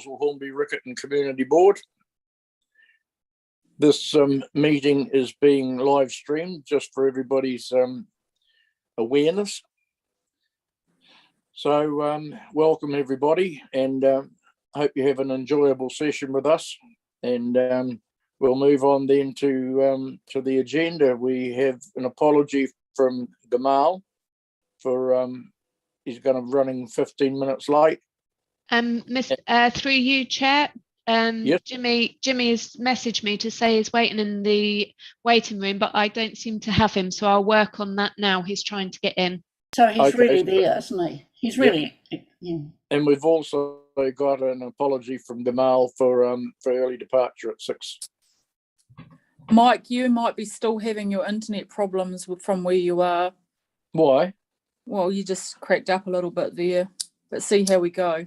Halswell-Hornby-Riccarton Community Board. This meeting is being live streamed just for everybody's awareness. So welcome everybody, and hope you have an enjoyable session with us. And we'll move on then to the agenda. We have an apology from Gamal for he's going to be running 15 minutes late. Through you, Chair. Yes. Jimmy has messaged me to say he's waiting in the waiting room, but I don't seem to have him, so I'll work on that now. He's trying to get in. So he's really there, isn't he? He's really. Yeah. And we've also got an apology from Gamal for early departure at 6. Mike, you might be still having your internet problems from where you are. Why? Well, you just cracked up a little bit there, but see how we go.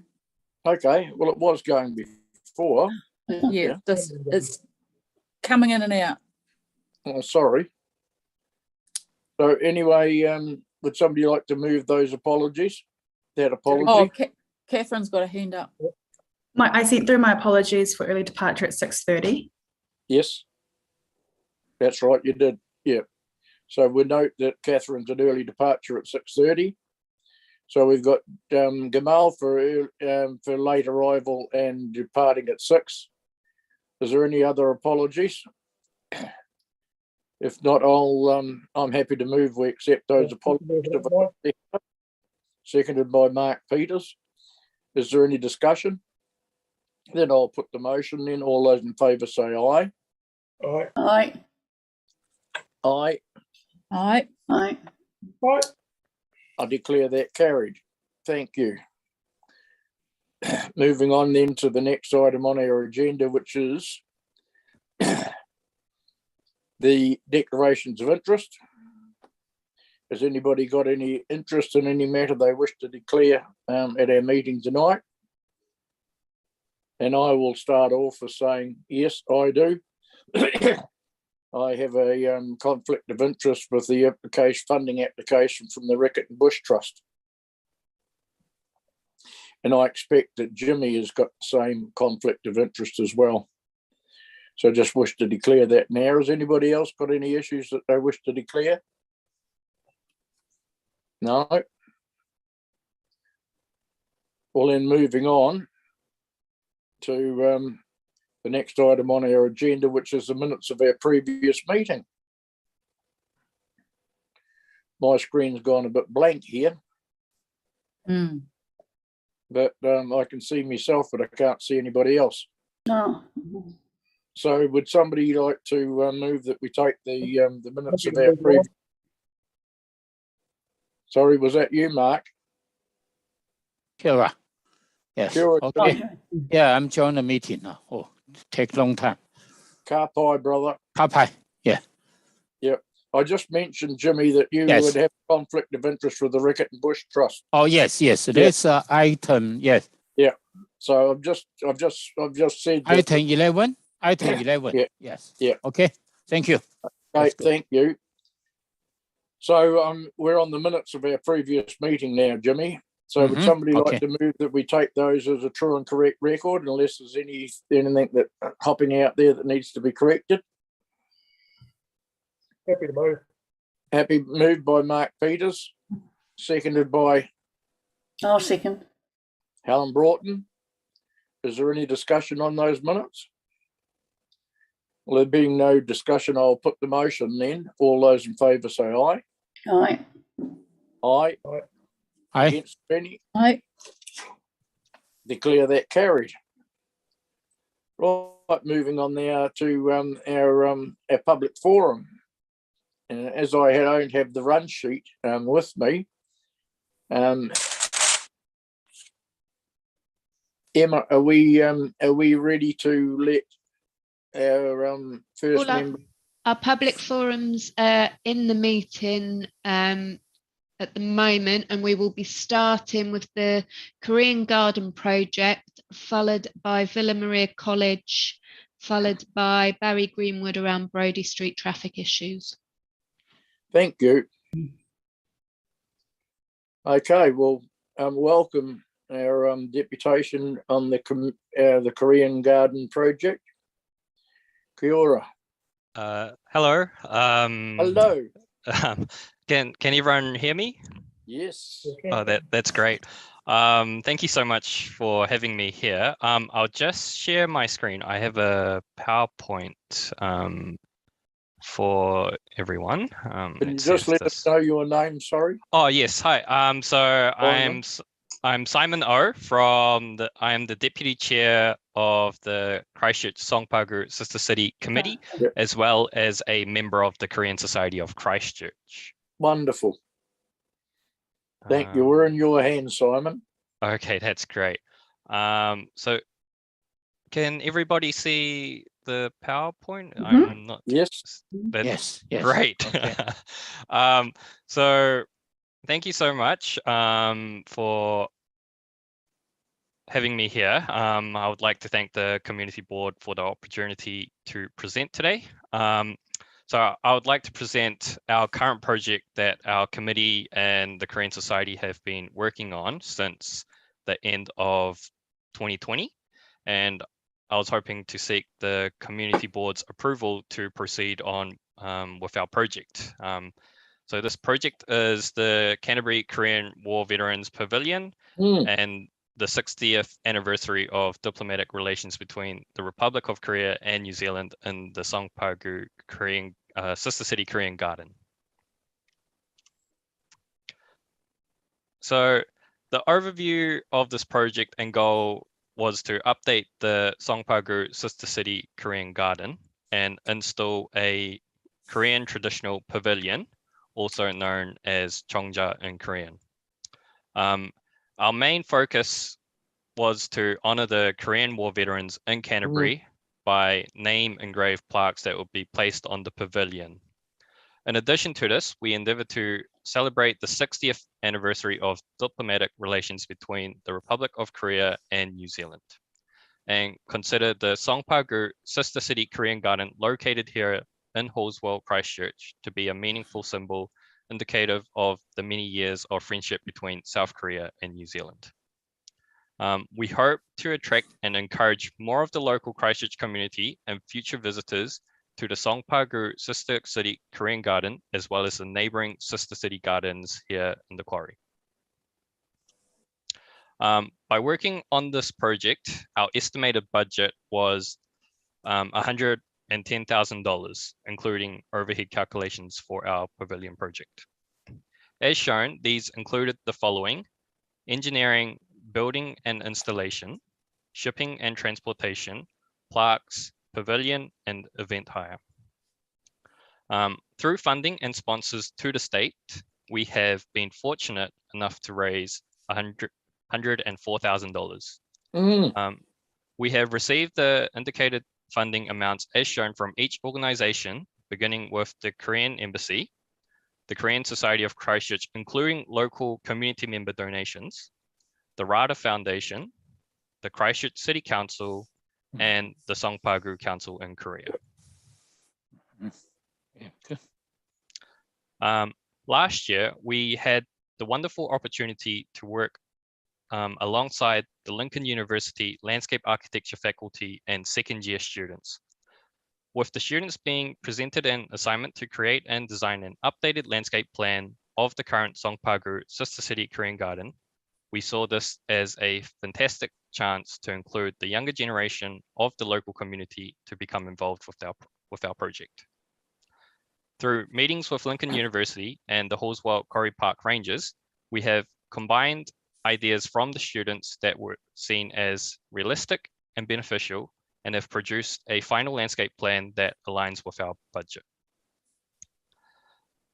Okay, well, it was going before. Yeah, it's coming in and out. Oh, sorry. So anyway, would somebody like to move those apologies? That apology? Oh, Catherine's got a hand up. I sent through my apologies for early departure at 6:30. Yes, that's right, you did. Yeah. So we note that Catherine's an early departure at 6:30. So we've got Gamal for late arrival and departing at 6. Is there any other apologies? If not, I'm happy to move. We accept those apologies. Seconded by Mark Peters. Is there any discussion? Then I'll put the motion in. All those in favour say aye. Aye. Aye. Aye. Aye. Aye. Aye. I declare that carried. Thank you. Moving on then to the next item on our agenda, which is the declarations of interest. Has anybody got any interest in any matter they wish to declare at our meeting tonight? And I will start off with saying, yes, I do. I have a conflict of interest with the funding application from the Riccarton Bush Trust. And I expect that Jimmy has got the same conflict of interest as well. So I just wish to declare that now. Has anybody else got any issues that they wish to declare? No. Well, then moving on to the next item on our agenda, which is the minutes of our previous meeting. My screen's gone a bit blank here. But I can see myself, but I can't see anybody else. No. So would somebody like to move that we take the minutes of our previous... Sorry, was that you, Mark? Sure. Yes. Sure. Okay. Yeah, I'm joining the meeting now. Oh, take long time. Ka pai, brother. Ka pai. Yeah. Yep. I just mentioned, Jimmy, that you would have conflict of interest with the Riccarton Bush Trust. Oh yes, yes. There's an item. Yes. Yeah. So I've just said that. Item 11. Item 11. Yeah. Yes. Yeah. Okay. Thank you. Okay. Thank you. So we're on the minutes of our previous meeting now, Jimmy. So would somebody like to move that we take those as a true and correct record, unless there's anything that hopping out there that needs to be corrected? Happy to move. Happy, moved by Mark Peters, seconded by... I'll second. Helen Broughton. Is there any discussion on those minutes? Well, there being no discussion, I'll put the motion then. All those in favour say aye. Aye. Aye. Aye. Against any? Aye. Declare that carried. Right, moving on now to our public forum. And as I don't have the run sheet with me, Emma, are we ready to let our first member? Our public forums are in the meeting at the moment, and we will be starting with the Korean Garden project, followed by Villa Maria College, followed by Barry Greenwood around Brodie Street traffic issues. Thank you. Okay, well, welcome our deputation on the the Korean Garden project. Kia ora. Hello. Hello. Can everyone hear me? Yes. Oh, that's great. Thank you so much for having me here. I'll just share my screen. I have a PowerPoint for everyone. Can you Let's see just if let us this- know your name? Sorry. Oh yes, hi. So Simon. I'm Simon O from I am the Deputy Chair of the Christchurch Songpagu Sister City Committee, Yep. as well as a member of the Korean Society of Christchurch. Wonderful. Thank you. We're in your hands, Simon. Okay, that's great. So can everybody see the PowerPoint? Mhm. I'm not. Yes. That's Yes. great. Okay. So thank you so much for having me here. I would like to thank the community board for the opportunity to present today. So I would like to present our current project that our committee and the Korean Society have been working on since the end of 2020. And I was hoping to seek the community board's approval to proceed on with our project. So this project is the Canterbury Korean War Veterans Pavilion and the 60th anniversary of diplomatic relations between the Republic of Korea and New Zealand in the Songpagu Korean Sister City Korean Garden. So the overview of this project and goal was to update the Songpagu Sister City Korean Garden and install a Korean traditional pavilion, also known as Chongja in Korean. Our main focus was to honor the Korean War veterans in Canterbury by name engraved plaques that would be placed on the pavilion. In addition to this, we endeavored to celebrate the 60th anniversary of diplomatic relations between the Republic of Korea and New Zealand, and consider the Songpagu Sister City Korean Garden located here in Hallsville, Christchurch, to be a meaningful symbol indicative of the many years of friendship between South Korea and New Zealand. We hope to attract and encourage more of the local Christchurch community and future visitors to the Songpagu Sister City Korean Garden, as well as the neighboring Sister City Gardens here in the quarry. By working on this project, our estimated budget was $110,000, including overhead calculations for our pavilion project. As shown, these included the following: engineering, building and installation, shipping and transportation, plaques, pavilion, and event hire. Through funding and sponsors to the state, we have been fortunate enough to raise $104,000. We have received the indicated funding amounts as shown from each organization, beginning with the Korean Embassy, the Korean Society of Christchurch, including local community member donations, the Rada Foundation, the Christchurch City Council, and the Songpagu Council in Korea. Yeah, good. Last year, we had the wonderful opportunity to work alongside the Lincoln University Landscape Architecture faculty and second year students, with the students being presented an assignment to create and design an updated landscape plan of the current Songpagu Sister City Korean Garden. We saw this as a fantastic chance to include the younger generation of the local community to become involved with our project. Through meetings with Lincoln University and the Hallsville Quarry Park Rangers, we have combined ideas from the students that were seen as realistic and beneficial, and have produced a final landscape plan that aligns with our budget.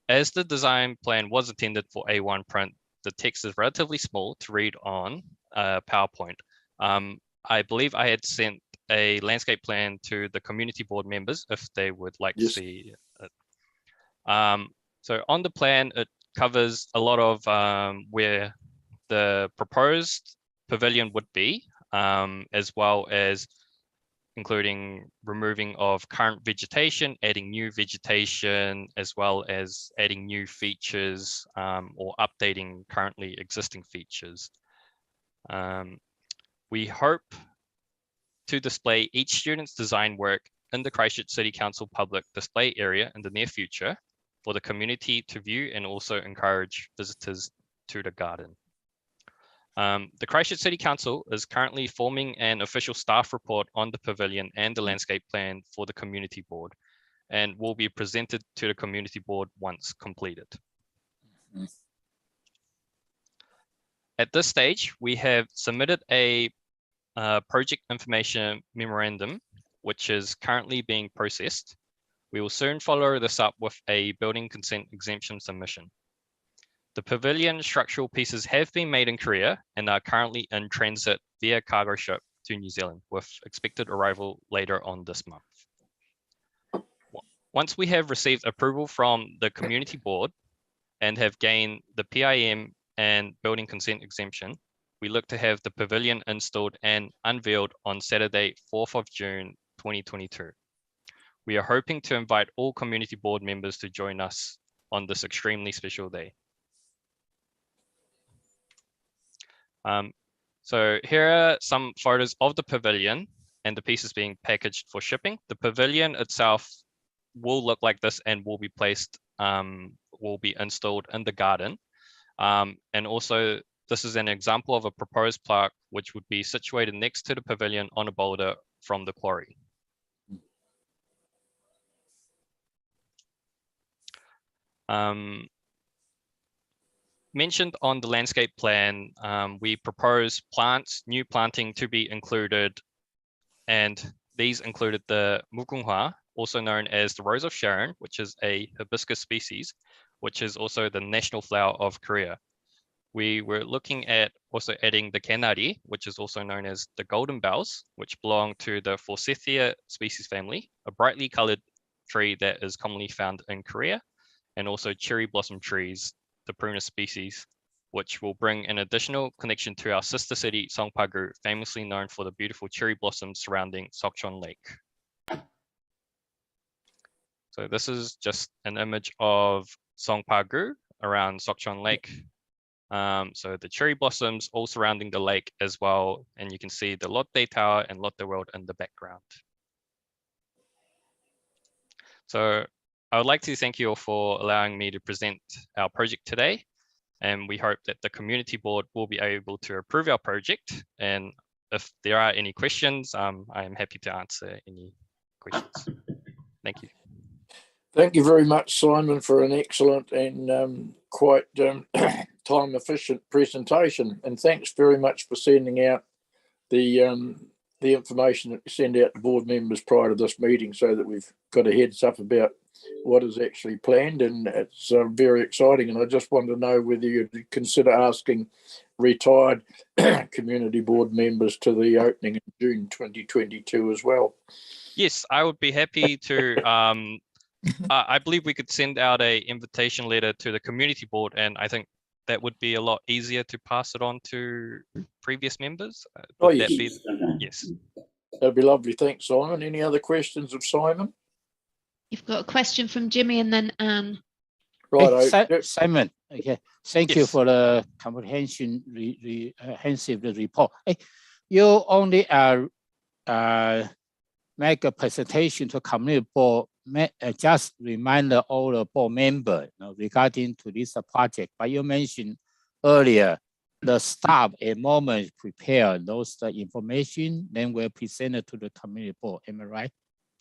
As the design plan was intended for A1 print, the text is relatively small to read on PowerPoint. I believe I had sent a landscape plan to the community board members if they would like to see it. So on the plan, it covers a lot of where the proposed pavilion would be, as well as including removing of current vegetation, adding new vegetation, as well as adding new features or updating currently existing features. We hope to display each student's design work in the Christchurch City Council public display area in the near future for the community to view and also encourage visitors to the garden. The Christchurch City Council is currently forming an official staff report on the pavilion and the landscape plan for the community board, and will be presented to the community board once completed. At this stage, we have submitted a project information memorandum, which is currently being processed. We will soon follow this up with a building consent exemption submission. The pavilion structural pieces have been made in Korea and are currently in transit via cargo ship to New Zealand, with expected arrival later on this month. Once we have received approval from the community board and have gained the PIM and building consent exemption, we look to have the pavilion installed and unveiled on Saturday, 4th of June, 2022. We are hoping to invite all community board members to join us on this extremely special day. So here are some photos of the pavilion and the pieces being packaged for shipping. The pavilion itself will look like this and will be placed, will be installed in the garden. And also, this is an example of a proposed plaque which would be situated next to the pavilion on a boulder from the quarry. Mentioned on the landscape plan, we propose plants, new planting to be included, and these included the mukunghwa, also known as the Rose of Sharon, which is a hibiscus species, which is also the national flower of Korea. We were looking at also adding the kanari, which is also known as the golden bells, which belong to the Forsythia species family, a brightly colored tree that is commonly found in Korea, and also cherry blossom trees, the prunus species, which will bring an additional connection to our sister city, Songpagu, famously known for the beautiful cherry blossoms surrounding Sokchon Lake. So this is just an image of Songpagu around Sokchon Lake. So the cherry blossoms all surrounding the lake as well, and you can see the Lotte Tower and Lotte World in the background. So I would like to thank you all for allowing me to present our project today, and we hope that the community board will be able to approve our project. And if there are any questions, I am happy to answer any questions. Thank you. Thank you very much, Simon, for an excellent and quite time-efficient presentation. And thanks very much for sending out the information that we send out to board members prior to this meeting, so that we've got a heads up about what is actually planned, and it's very exciting. And I just want to know whether you'd consider asking retired community board members to the opening in June 2022 as well. Yes, I would be happy to. I believe we could send out an invitation letter to the community board, and I think that would be a lot easier to pass it on to previous members. Oh, yes. Yes. That'd be lovely. Thanks, Simon. Any other questions of Simon? You've got a question from Jimmy and then Anne. Right, Simon, okay. Thank you for the comprehensive report. You only make a presentation to community board, just remind all the board members regarding to this project. But you mentioned earlier the staff at the moment prepare those information, then we'll present it to the community board. Am I right?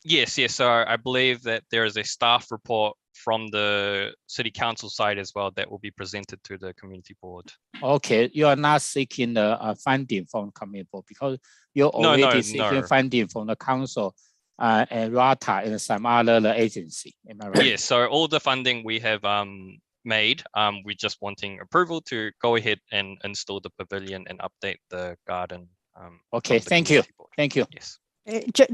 Yes, yes. So I believe that there is a staff report from the city council side as well that will be presented to the community board. Okay, you are not seeking the funding from community board, because you're already seeking funding from the council and RATA and some other agency. Am I right? Yes. So all the funding we have made, we're just wanting approval to go ahead and install the pavilion and update the garden. Okay, thank you. Board. Thank you. Yes.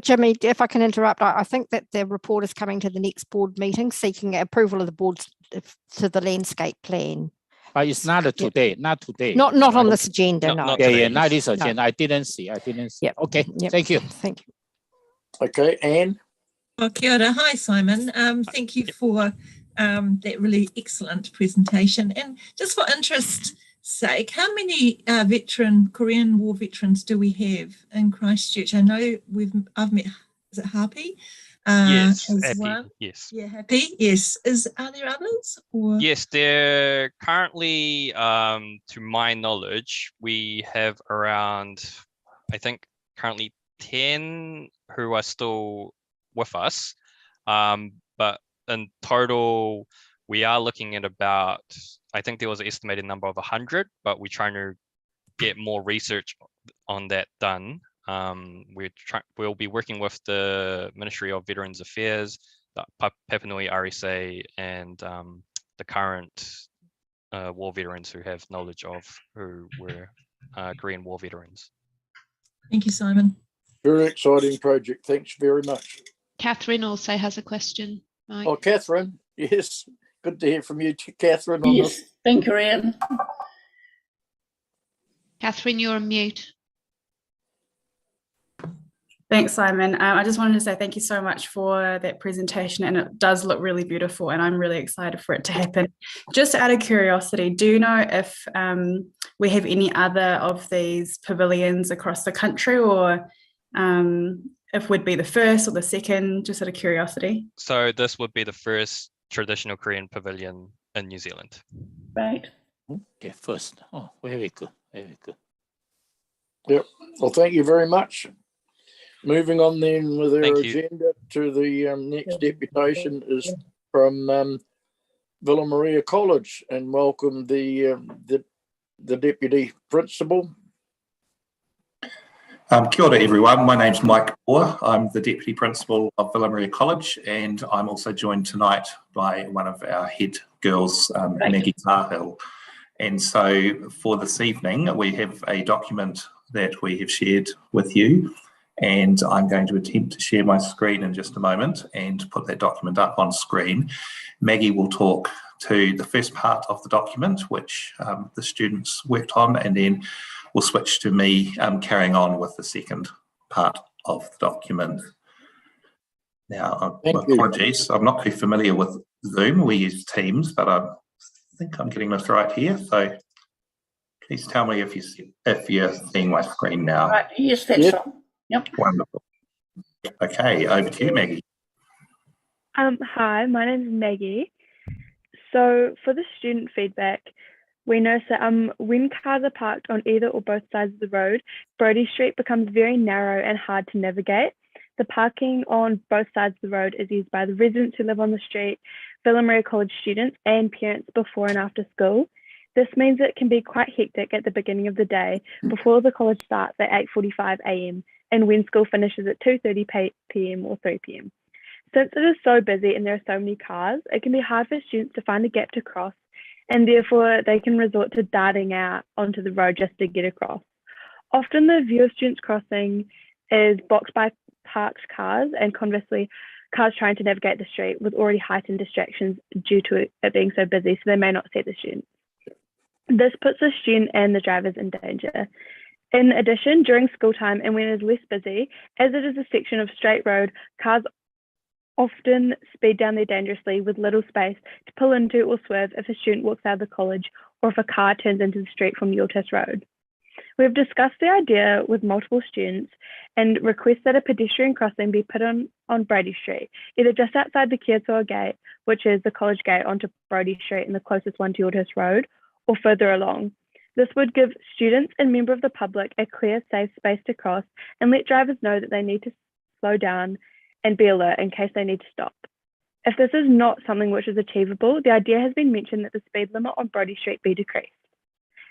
Jimmy, if I can interrupt, I think that the report is coming to the next board meeting, seeking approval of the board to the landscape plan. But it's not today, not today. Not on this agenda, no. Not Yeah, today. not this agenda. No. I didn't see. Yep. Okay, Yep. thank you. Thank you. Okay, Anne. Well, kia ora. Hi, Simon. Thank you for that really excellent presentation. And just for interest sake, how many Korean War veterans do we have in Christchurch? I know I've met, is it Happy? Yes, as Happy. one. Yes. Yeah, Happy. Yes. Are there others? Or? Yes, there currently, to my knowledge, we have around, I think, currently 10 who are still with us. But in total, we are looking at about, I think there was an estimated number of 100, but we're trying to get more research on that done. We'll be working with the Ministry of Veterans Affairs, the Papanui RSA, and the current war veterans who have knowledge of who were Korean War veterans. Thank you, Simon. Very exciting project. Thanks very much. Catherine also has a question. Mike. Oh, Catherine, yes. Good to hear from you, Catherine. On Yes, thank you, Ian. Catherine, you're on mute. Thanks, Simon. I just wanted to say thank you so much for that presentation, and it does look really beautiful, and I'm really excited for it to happen. Just out of curiosity, do you know if we have any other of these pavilions across the country, or if we'd be the first or the second, just out of curiosity? So this would be the first traditional Korean pavilion in New Zealand. Right. Okay, first. Oh, very good, very good. Yep. Well, thank you very much. Moving on then with our Thank you. agenda to the next deputation is from Villa Maria College, and welcome the deputy principal. Kia ora everyone, my name's Mike Moore. I'm the Deputy Principal of Villa Maria College, and I'm also joined tonight by one of our head girls, Maggie Cahill. And so for this evening, we have a document that we have shared with you, and I'm going to attempt to share my screen in just a moment and put that document up on screen. Maggie will talk to the first part of the document, which the students worked on, and then we'll switch to me apologiing with the second part of the document. Now, apologies, I'm not too familiar with Zoom. We use Teams, but I think I'm getting this right here. So please tell me if you're seeing my screen now. Right. Yes, that's right. Yep. Wonderful. Okay, over to you, Maggie. Hi, my name is Maggie. So for the student feedback, we notice that when cars are parked on either or both sides of the road, Brodie Street becomes very narrow and hard to navigate. The parking on both sides of the road is used by the residents who live on the street, Villa Maria College students and parents before and after school. This means it can be quite hectic at the beginning of the day before the college starts at 8:45 a.m. and when school finishes at 2:30 p.m. or 3 p.m. Since it is so busy and there are so many cars, it can be hard for students to find a gap to cross, and therefore they can resort to darting out onto the road just to get across. Often the view of students crossing is blocked by parked cars, and conversely, cars trying to navigate the street with already heightened distractions due to it being so busy, so they may not see the students. This puts the student and the drivers in danger. In addition, during school time and when it is less busy, as it is a section of straight road, cars often speed down there dangerously with little space to pull into or swerve if a student walks out of the college or if a car turns into the street from Yold Road. We've discussed the idea with multiple students and request that a pedestrian crossing be put on Brodie Street, either just outside the Kiatoa Gate, which is the college gate onto Brodie Street and the closest one to Yold Road, or further along. This would give students and members of the public a clear, safe space to cross and let drivers know that they need to slow down and be alert in case they need to stop. If this is not something which is achievable, the idea has been mentioned that the speed limit on Brodie Street be decreased.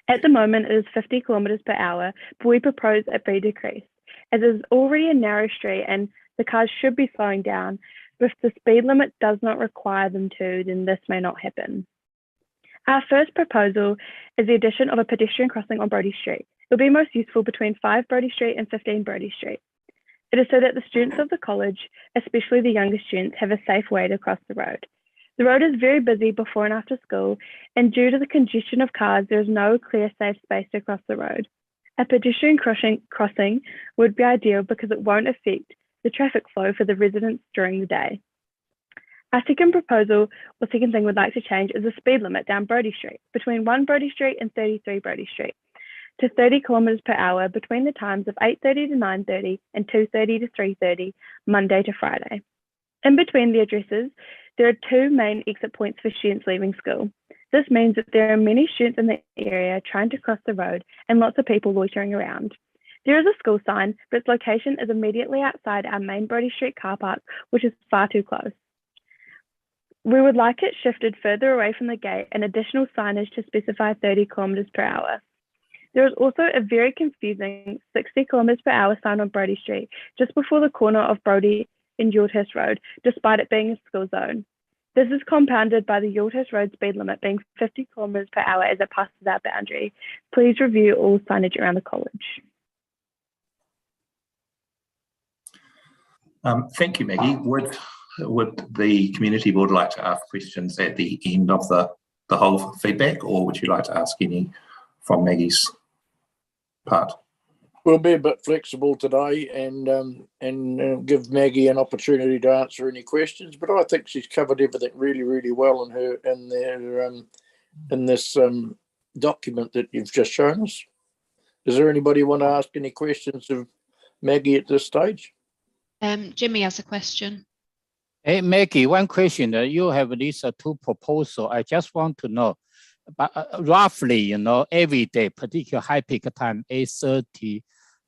At the moment, it is 50 kilometres per hour, but we propose it be decreased. As it is already a narrow street and the cars should be slowing down, but if the speed limit does not require them to, then this may not happen. Our first proposal is the addition of a pedestrian crossing on Brodie Street. It will be most useful between 5 Brodie Street and 15 Brodie Street. It is so that the students of the college, especially the younger students, have a safe way to cross the road. The road is very busy before and after school, and due to the congestion of cars, there is no clear, safe space to cross the road. A pedestrian crossing would be ideal because it won't affect the traffic flow for the residents during the day. Our second proposal, or second thing we'd like to change, is the speed limit down Brodie Street, between 1 Brodie Street and 33 Brodie Street, to 30 kilometres per hour between the times of 8:30 to 9:30 and 2:30 to 3:30, Monday to Friday. In between the addresses, there are 2 main exit points for students leaving school. This means that there are many students in the area trying to cross the road and lots of people loitering around. There is a school sign, but its location is immediately outside our main Brodie Street car park, which is far too close. We would like it shifted further away from the gate and additional signage to specify 30 kilometres per hour. There is also a very confusing 60 kilometres per hour sign on Brodie Street, just before the corner of Brodie and Yoldhurst Road, despite it being a school zone. This is compounded by the Yoldhurst Road speed limit being 50 kilometres per hour as it passes our boundary. Please review all signage around the college. Thank you, Maggie. Would the community board like to ask questions at the end of the whole feedback, or would you like to ask any from Maggie's part? We'll be a bit flexible today and give Maggie an opportunity to answer any questions. But I think she's covered everything really, really well in this document that you've just shown us. Does there anybody want to ask any questions of Maggie at this stage? Jimmy has a question. Hey, Maggie, one question. You have these 2 proposals. I just want to know, but roughly, every day, particular high peak time, 8:30,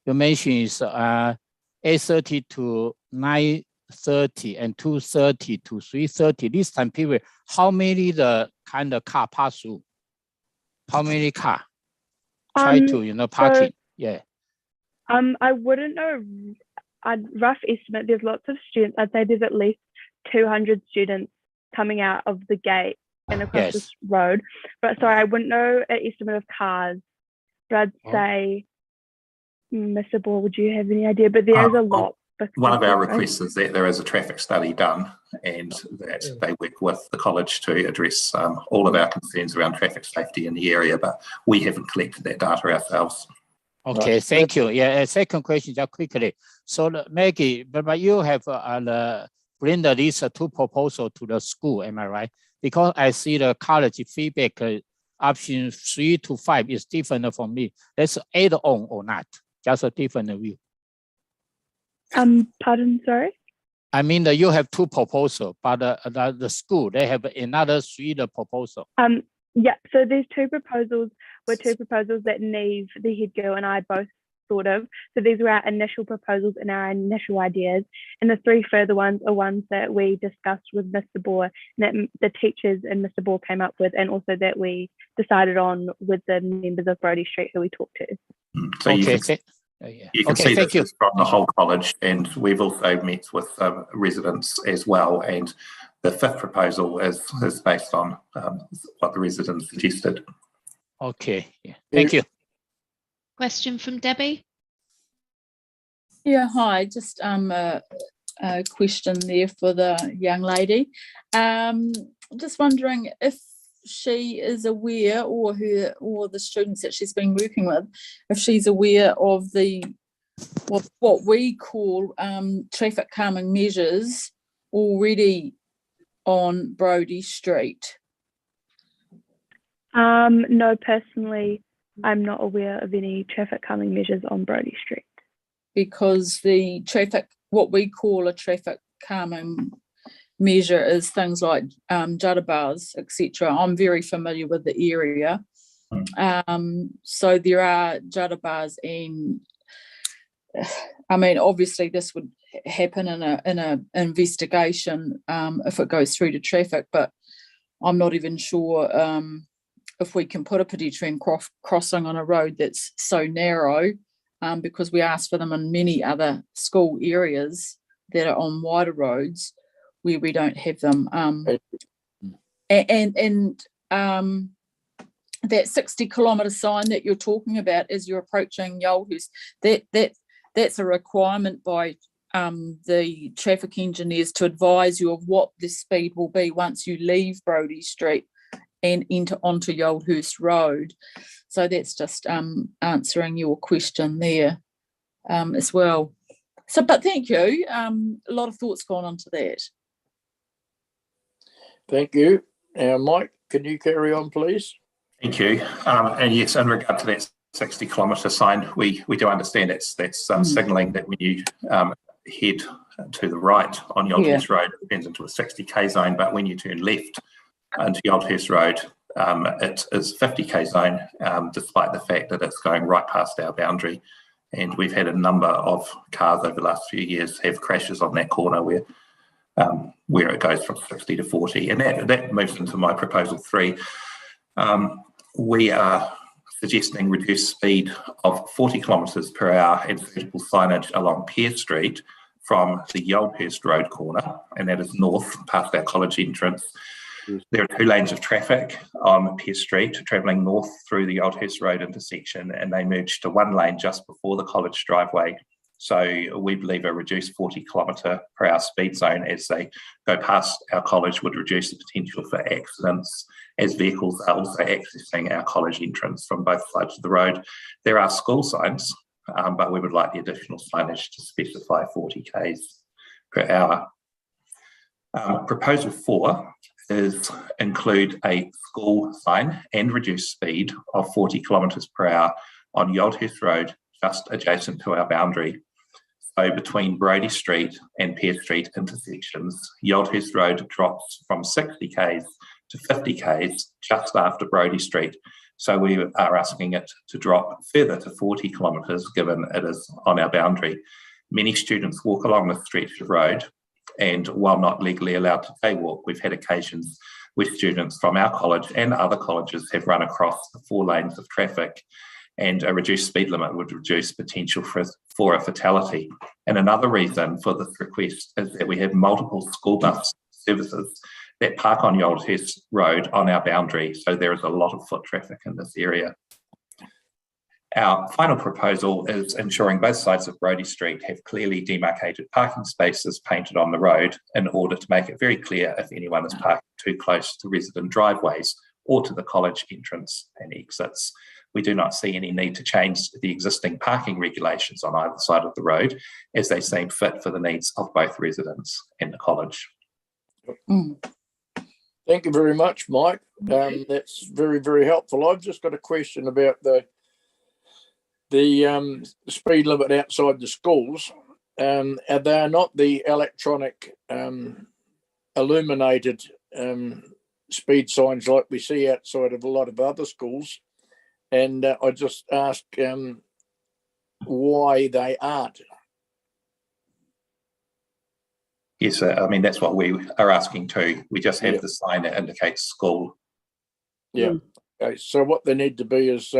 you mentioned is 8:30 to 9:30 and 2:30 to 3:30. This time period, how many the kind of car pass through? How many car try to, parking? Yeah. I wouldn't know. A rough estimate. There's lots of students. I'd say there's at least 200 students coming out of the gate and across this road. But sorry, I wouldn't know an estimate of cars. But I'd say, Mr. Ball, would you have any idea? But there is a lot. One of our requests is that there is a traffic study done and that they work with the college to address all of our concerns around traffic safety in the area, but we haven't collected that data ourselves. Okay, thank you. Yeah, second question, just quickly. So Maggie, but you have bring these 2 proposals to the school, am I right? Because I see the college feedback option 3 to 5 is different from me. Let's add on or not, just a different view. Pardon, sorry? I mean, you have 2 proposals, but the school, they have another 3 proposal. Yeah, so these 2 proposals were 2 proposals that Neve, the head girl, and I both thought of. So these were our initial proposals and our initial ideas. And the 3 further ones are ones that we discussed with Mr. Bohr, and that the teachers and Mr. Bohr came up with, and also that we decided on with the members of Brodie Street who we talked to. So you can see this is from the whole college, and we've also met with residents as well. And the 5th proposal is based on what the residents suggested. Okay, yeah. Thank you. Question from Debbie. Yeah, hi. Just a question there for the young lady. Just wondering if she is aware, or the students that she's been working with, if she's aware of what we call traffic calming measures already on Brodie Street. No, personally, I'm not aware of any traffic calming measures on Brodie Street. Because the what we call a traffic calming measure is things like judder bars, etc. I'm very familiar with the area. So there are judder bars, and I mean, obviously this would happen in a investigation if it goes through to traffic, but I'm not even sure if we can put a pedestrian crossing on a road that's so narrow, because we asked for them in many other school areas that are on wider roads where we don't have them. And that 60 kilometre sign that you're talking about as you're approaching Yoldhurst, that's a requirement by the traffic engineers to advise you of what the speed will be once you leave Brodie Street and enter onto Yoldhurst Road. So that's just answering your question there as well. So, but thank you. A lot of thought's gone onto that. Thank you. Mike, can you carry on, please? Thank you. And yes, in regard to that 60-kilometre sign, we do understand that's signalling that when you head to the right on Yoldhurst Road, it turns into a 60k zone, but when you turn left into Yoldhurst Road, it is 50k zone, despite the fact that it's going right past our boundary. And we've had a number of cars over the last few years have crashes on that corner where it goes from 60 to 40. And that moves into my proposal 3. We are suggesting reduced speed of 40 kilometres per hour and suitable signage along Pear Street from the Yoldhurst Road corner, and that is north past our college entrance. There are 2 lanes of traffic on Pear Street travelling north through the Yoldhurst Road intersection, and they merge to 1 lane just before the college driveway. So we believe a reduced 40 kilometre per hour speed zone as they go past our college would reduce the potential for accidents, as vehicles are also accessing our college entrance from both sides of the road. There are school signs, but we would like the additional signage to specify 40 k's per hour. Proposal 4 is include a school sign and reduced speed of 40 kilometres per hour on Yoldhurst Road, just adjacent to our boundary. So between Brodie Street and Pear Street intersections, Yoldhurst Road drops from 60 k's to 50 k's just after Brodie Street. So we are asking it to drop further to 40 kilometres, given it is on our boundary. Many students walk along the stretch of road, and while not legally allowed to daywalk, we've had occasions where students from our college and other colleges have run across the 4 lanes of traffic, and a reduced speed limit would reduce potential for a fatality. And another reason for this request is that we have multiple school bus services that park on Yoldhurst Road on our boundary, so there is a lot of foot traffic in this area. Our final proposal is ensuring both sides of Brodie Street have clearly demarcated parking spaces painted on the road in order to make it very clear if anyone is parking too close to resident driveways or to the college entrance and exits. We do not see any need to change the existing parking regulations on either side of the road, as they seem fit for the needs of both residents and the college. Thank you very much, Mike. That's very, very helpful. I've just got a question about the speed limit outside the schools. They are not the electronic illuminated speed signs like we see outside of a lot of other schools. And I just ask why they aren't. Yes, I mean, that's what we are asking too. We just have the sign that indicates school. Yeah. Okay. So what they need to be is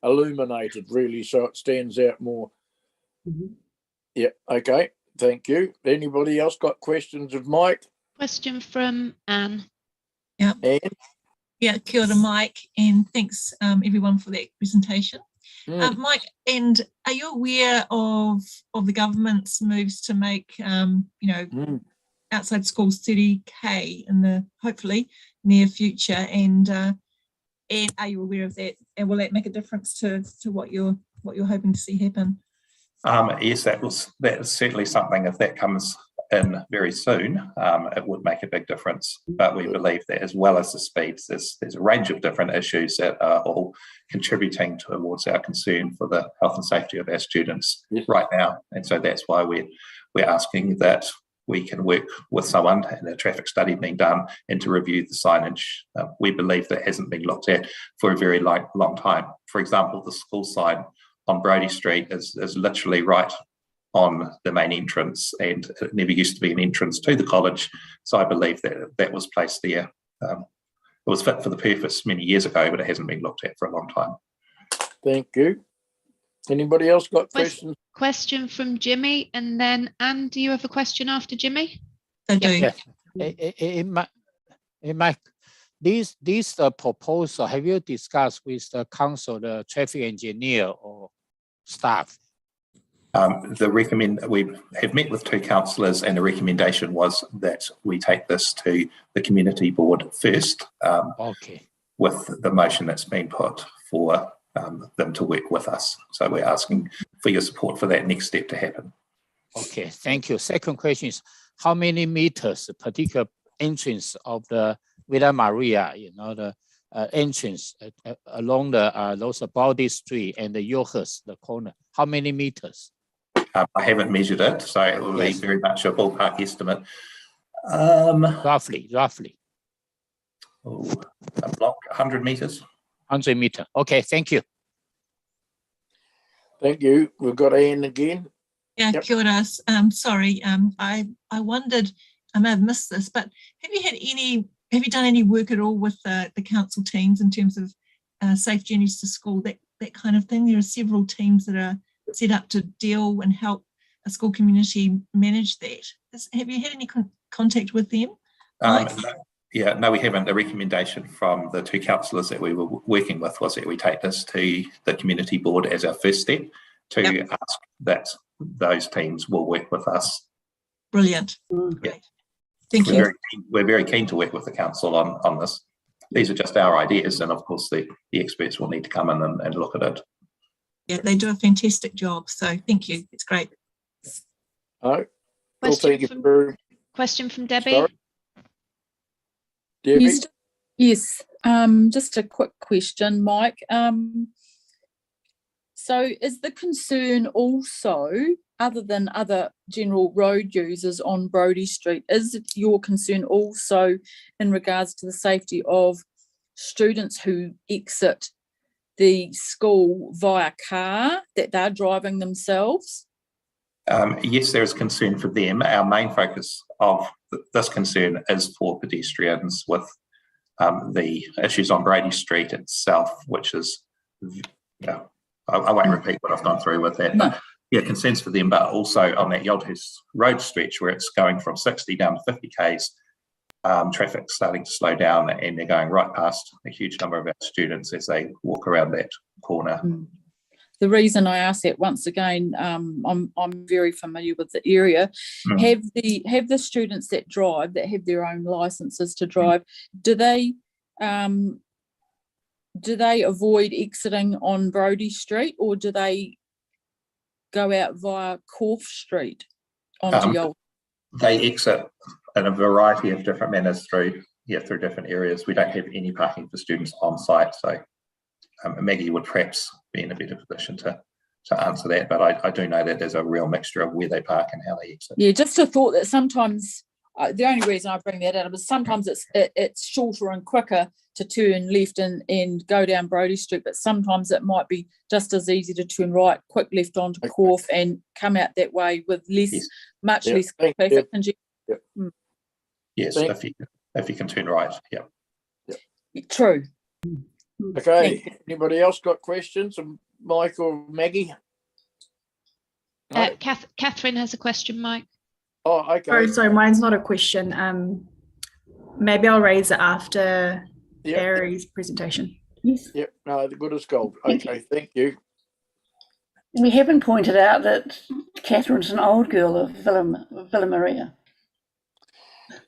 illuminated, really, so it stands out more. Yeah. Okay. Thank you. Anybody else got questions of Mike? Question from Anne. Yeah. Anne? Yeah, kia ora, Mike, and thanks everyone for that presentation. Mike, and are you aware of the government's moves to make outside schools 30k in the hopefully near future, and are you aware of that? And will that make a difference to what you're hoping to see happen? Yes, that is certainly something. If that comes in very soon, it would make a big difference. But we believe that as well as the speeds, there's a range of different issues that are all contributing towards our concern for the health and safety of our students right now. And so that's why we're asking that we can work with someone and a traffic study being done and to review the signage. We believe that hasn't been looked at for a very long time. For example, the school sign on Brodie Street is literally right on the main entrance, and it never used to be an entrance to the college. So I believe that was placed there. It was fit for the purpose many years ago, but it hasn't been looked at for a long time. Thank you. Anybody else got questions? Question from Jimmy, and then Anne, do you have a question after Jimmy? I do. Yeah. Mike, this proposal, have you discussed with the council, the traffic engineer or staff? We have met with 2 councillors, and the recommendation was that we take this to the community board first. With the motion that's been put for them to work with us. So we're asking for your support for that next step to happen. Okay, thank you. Second question is, how many meters, particular entrance of the Villa Maria, you know, the entrance along the those Brodie Street and the Yoldhurst, the corner. How many meters? I haven't measured it, so it will Yes. be very much a ballpark estimate. Roughly. A block, 100 metres. 100 meter. Okay, thank you. Thank you. We've got Anne again. Yeah, Yep. kia ora. Sorry, I wondered, I may have missed this, but have you done any work at all with the council teams in terms of safe journeys to school, that kind of thing? There are several teams that are set up to deal and help a school community manage that. Have you had any contact with them? No, we haven't. The recommendation from the two councillors that we were working with was that we take this to the community board as our first step to ask that those teams will work with us. Brilliant. Great. Thank you. We're very keen to work with the council on this. These are just our ideas, and of course the experts will need to come in and look at it. Yeah, they do a fantastic job. So thank you. It's great. Oh, well, thank you for Question from Debbie. Sorry. Debbie. Yes, just a quick question, Mike. So is the concern also, other than other general road users on Brodie Street, is your concern also in regards to the safety of students who exit the school via car, that they're driving themselves? Yes, there is concern for them. Our main focus of this concern is for pedestrians with the issues on Brodie Street itself, which is, I won't repeat what I've gone through with that. No. But yeah, concerns for them, but also on that Yoldhurst road stretch where it's going from 60 down to 50 k's, traffic's starting to slow down, and they're going right past a huge number of our students as they walk around that corner. The reason I ask that, once again, I'm very familiar with the area. Have the students that drive, that have their own licenses to drive, do they avoid exiting on Brodie Street, or do they go out via Corf Street onto Yold? They exit in a variety of different manners through different areas. We don't have any parking for students on site, so Maggie would perhaps be in a better position to answer that, but I do know that there's a real mixture of where they park and how they exit. Yeah, just a thought that sometimes, the only reason I bring that up is sometimes it's shorter and quicker to turn left and go down Brodie Street, but sometimes it might be just as easy to turn right, quick left onto Corf and come out that way with much less traffic. Yes, if you can turn right, True. Okay, anybody else got questions? Mike or Maggie? Catherine has a question, Mike. Oh, okay. Sorry, mine's not a question. Maybe I'll raise it after Barry's presentation. Yes. Yep, no, the good as gold. Okay, thank you. We haven't pointed out that Catherine's an old girl of Villa Maria.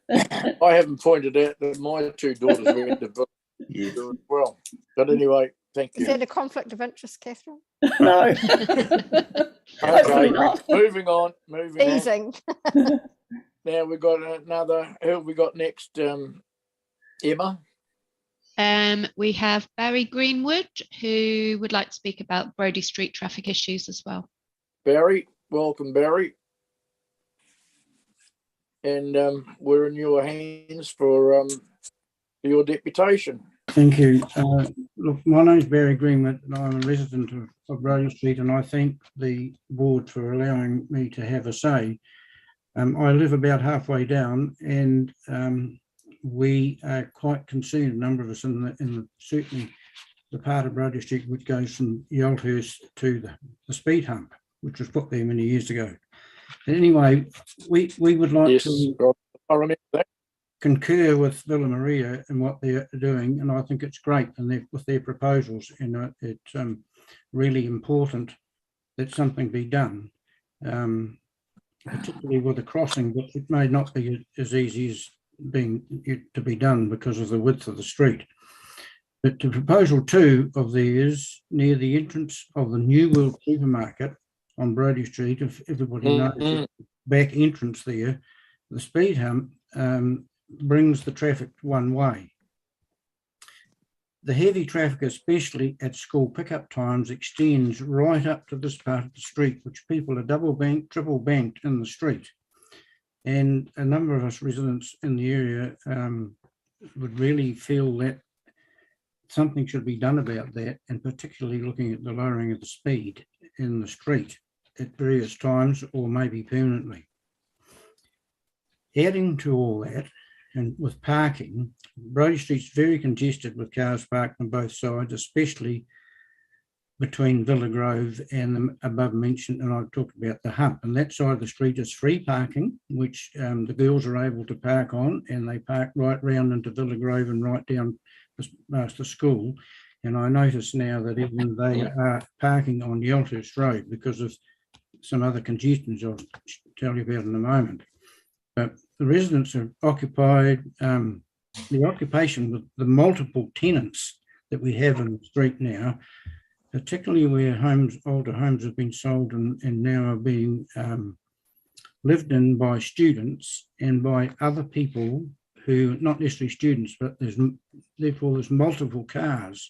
I haven't pointed out that my two daughters went to Villa as well. But anyway, thank you. Is that a conflict of interest, Catherine? No. Okay, moving on. Easing. Now we've got another. Who have we got next? Emma? We have Barry Greenwood, who would like to speak about Brodie Street traffic issues as well. Barry, welcome, Barry. And we're in your hands for your deputation. Thank you. Look, my name's Barry Greenwood, and I'm a resident of Brodie Street, and I thank the board for allowing me to have a say. I live about halfway down, and we are quite concerned, a number of us, in certainly the part of Brodie Street which goes from Yoldhurst to the speed hump, which was put there many years ago. Anyway, we would like to concur with Villa Maria in what they're doing, and I think it's great and with their proposals, and it's really important that something be done, particularly with the crossing, but it may not be as easy as to be done because of the width of the street. But the proposal 2 of theirs, near the entrance of the New World supermarket on Brodie Street, if everybody knows the back entrance there, the speed hump brings the traffic one way. the heavy traffic, especially at school pickup times, extends right up to this part of the street, which people are double banked, triple banked in the street. And a number of us residents in the area would really feel that something should be done about that, and particularly looking at the lowering of the speed in the street at various times or maybe permanently. Adding to all that, and with parking, Brodie Street's very congested with cars parked on both sides, especially between Villa Grove and the above mentioned, and I've talked about the hump. And that side of the street is free parking, which the girls are able to park on, and they park right round into Villa Grove and right down past the school. And I notice now that even they are parking on Yoldhurst Road because of some other congestions I'll tell you about in a moment. But the residents are occupied, the occupation with the multiple tenants that we have in the street now, particularly where older homes have been sold and now are being lived in by students and by other people who, not necessarily students, but therefore there's multiple cars.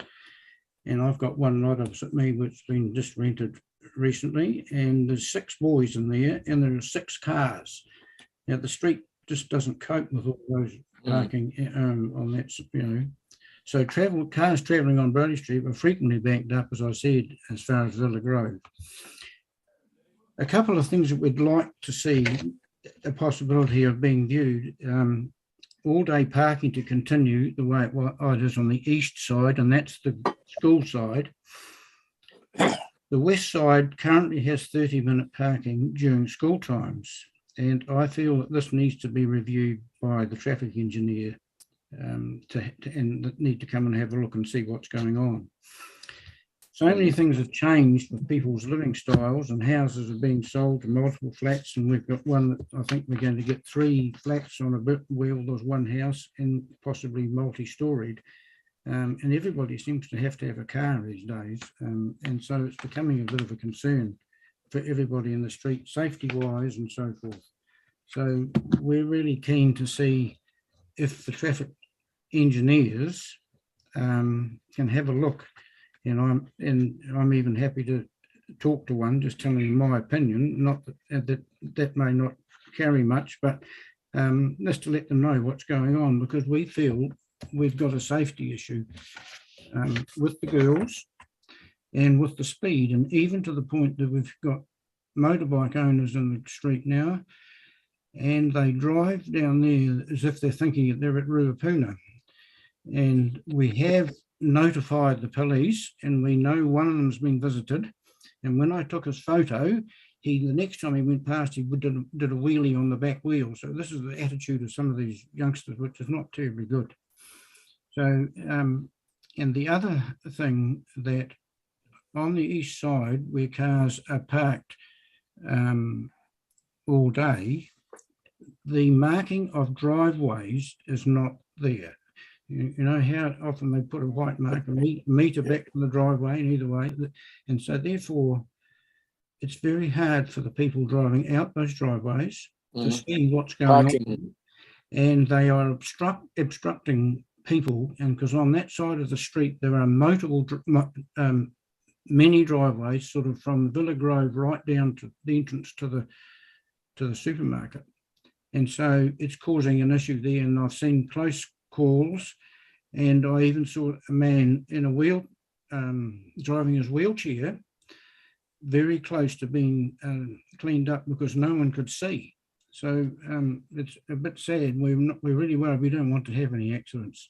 And I've got one right opposite me which has been just rented recently, and there's 6 boys in there and there are 6 cars. Now the street just doesn't cope with all those parking on that, So cars travelling on Brodie Street are frequently banked up, as I said, as far as Villa Grove. A couple of things that we'd like to see a possibility of being viewed. All-day parking to continue the way it is on the east side, and that's the school side. The west side currently has 30-minute parking during school times, and I feel that this needs to be reviewed by the traffic engineer and need to come and have a look and see what's going on. So many things have changed with people's living styles, and houses are being sold to multiple flats, and we've got one that I think we're going to get 3 flats on a bit where there's one house and possibly multi-storied. And everybody seems to have a car these days, and so it's becoming a bit of a concern for everybody in the street, safety-wise and so forth. So we're really keen to see if the traffic engineers can have a look, and I'm even happy to talk to one, just telling them my opinion. Not that may not carry much, but just to let them know what's going on, because we feel we've got a safety issue with the girls and with the speed, and even to the point that we've got motorbike owners in the street now, and they drive down there as if they're thinking that they're at Ruapuna. And we have notified the police, and we know one of them's been visited. And when I took his photo, the next time he went past, he did a wheelie on the back wheel. So this is the attitude of some of these youngsters, which is not terribly good. So, and the other thing, that on the east side where cars are parked all day, the marking of driveways is not there. You know how often they put a white marker a metre back from the driveway in either way, and so therefore it's very hard for the people driving out those driveways to see what's going on, and they are obstructing people. And because on that side of the street there are many driveways, sort of from Villa Grove right down to the entrance to the supermarket, and so it's causing an issue there. And I've seen close calls, and I even saw a man in a driving his wheelchair very close to being cleaned up because no one could see. So it's a bit sad. We're really worried. We don't want to have any accidents.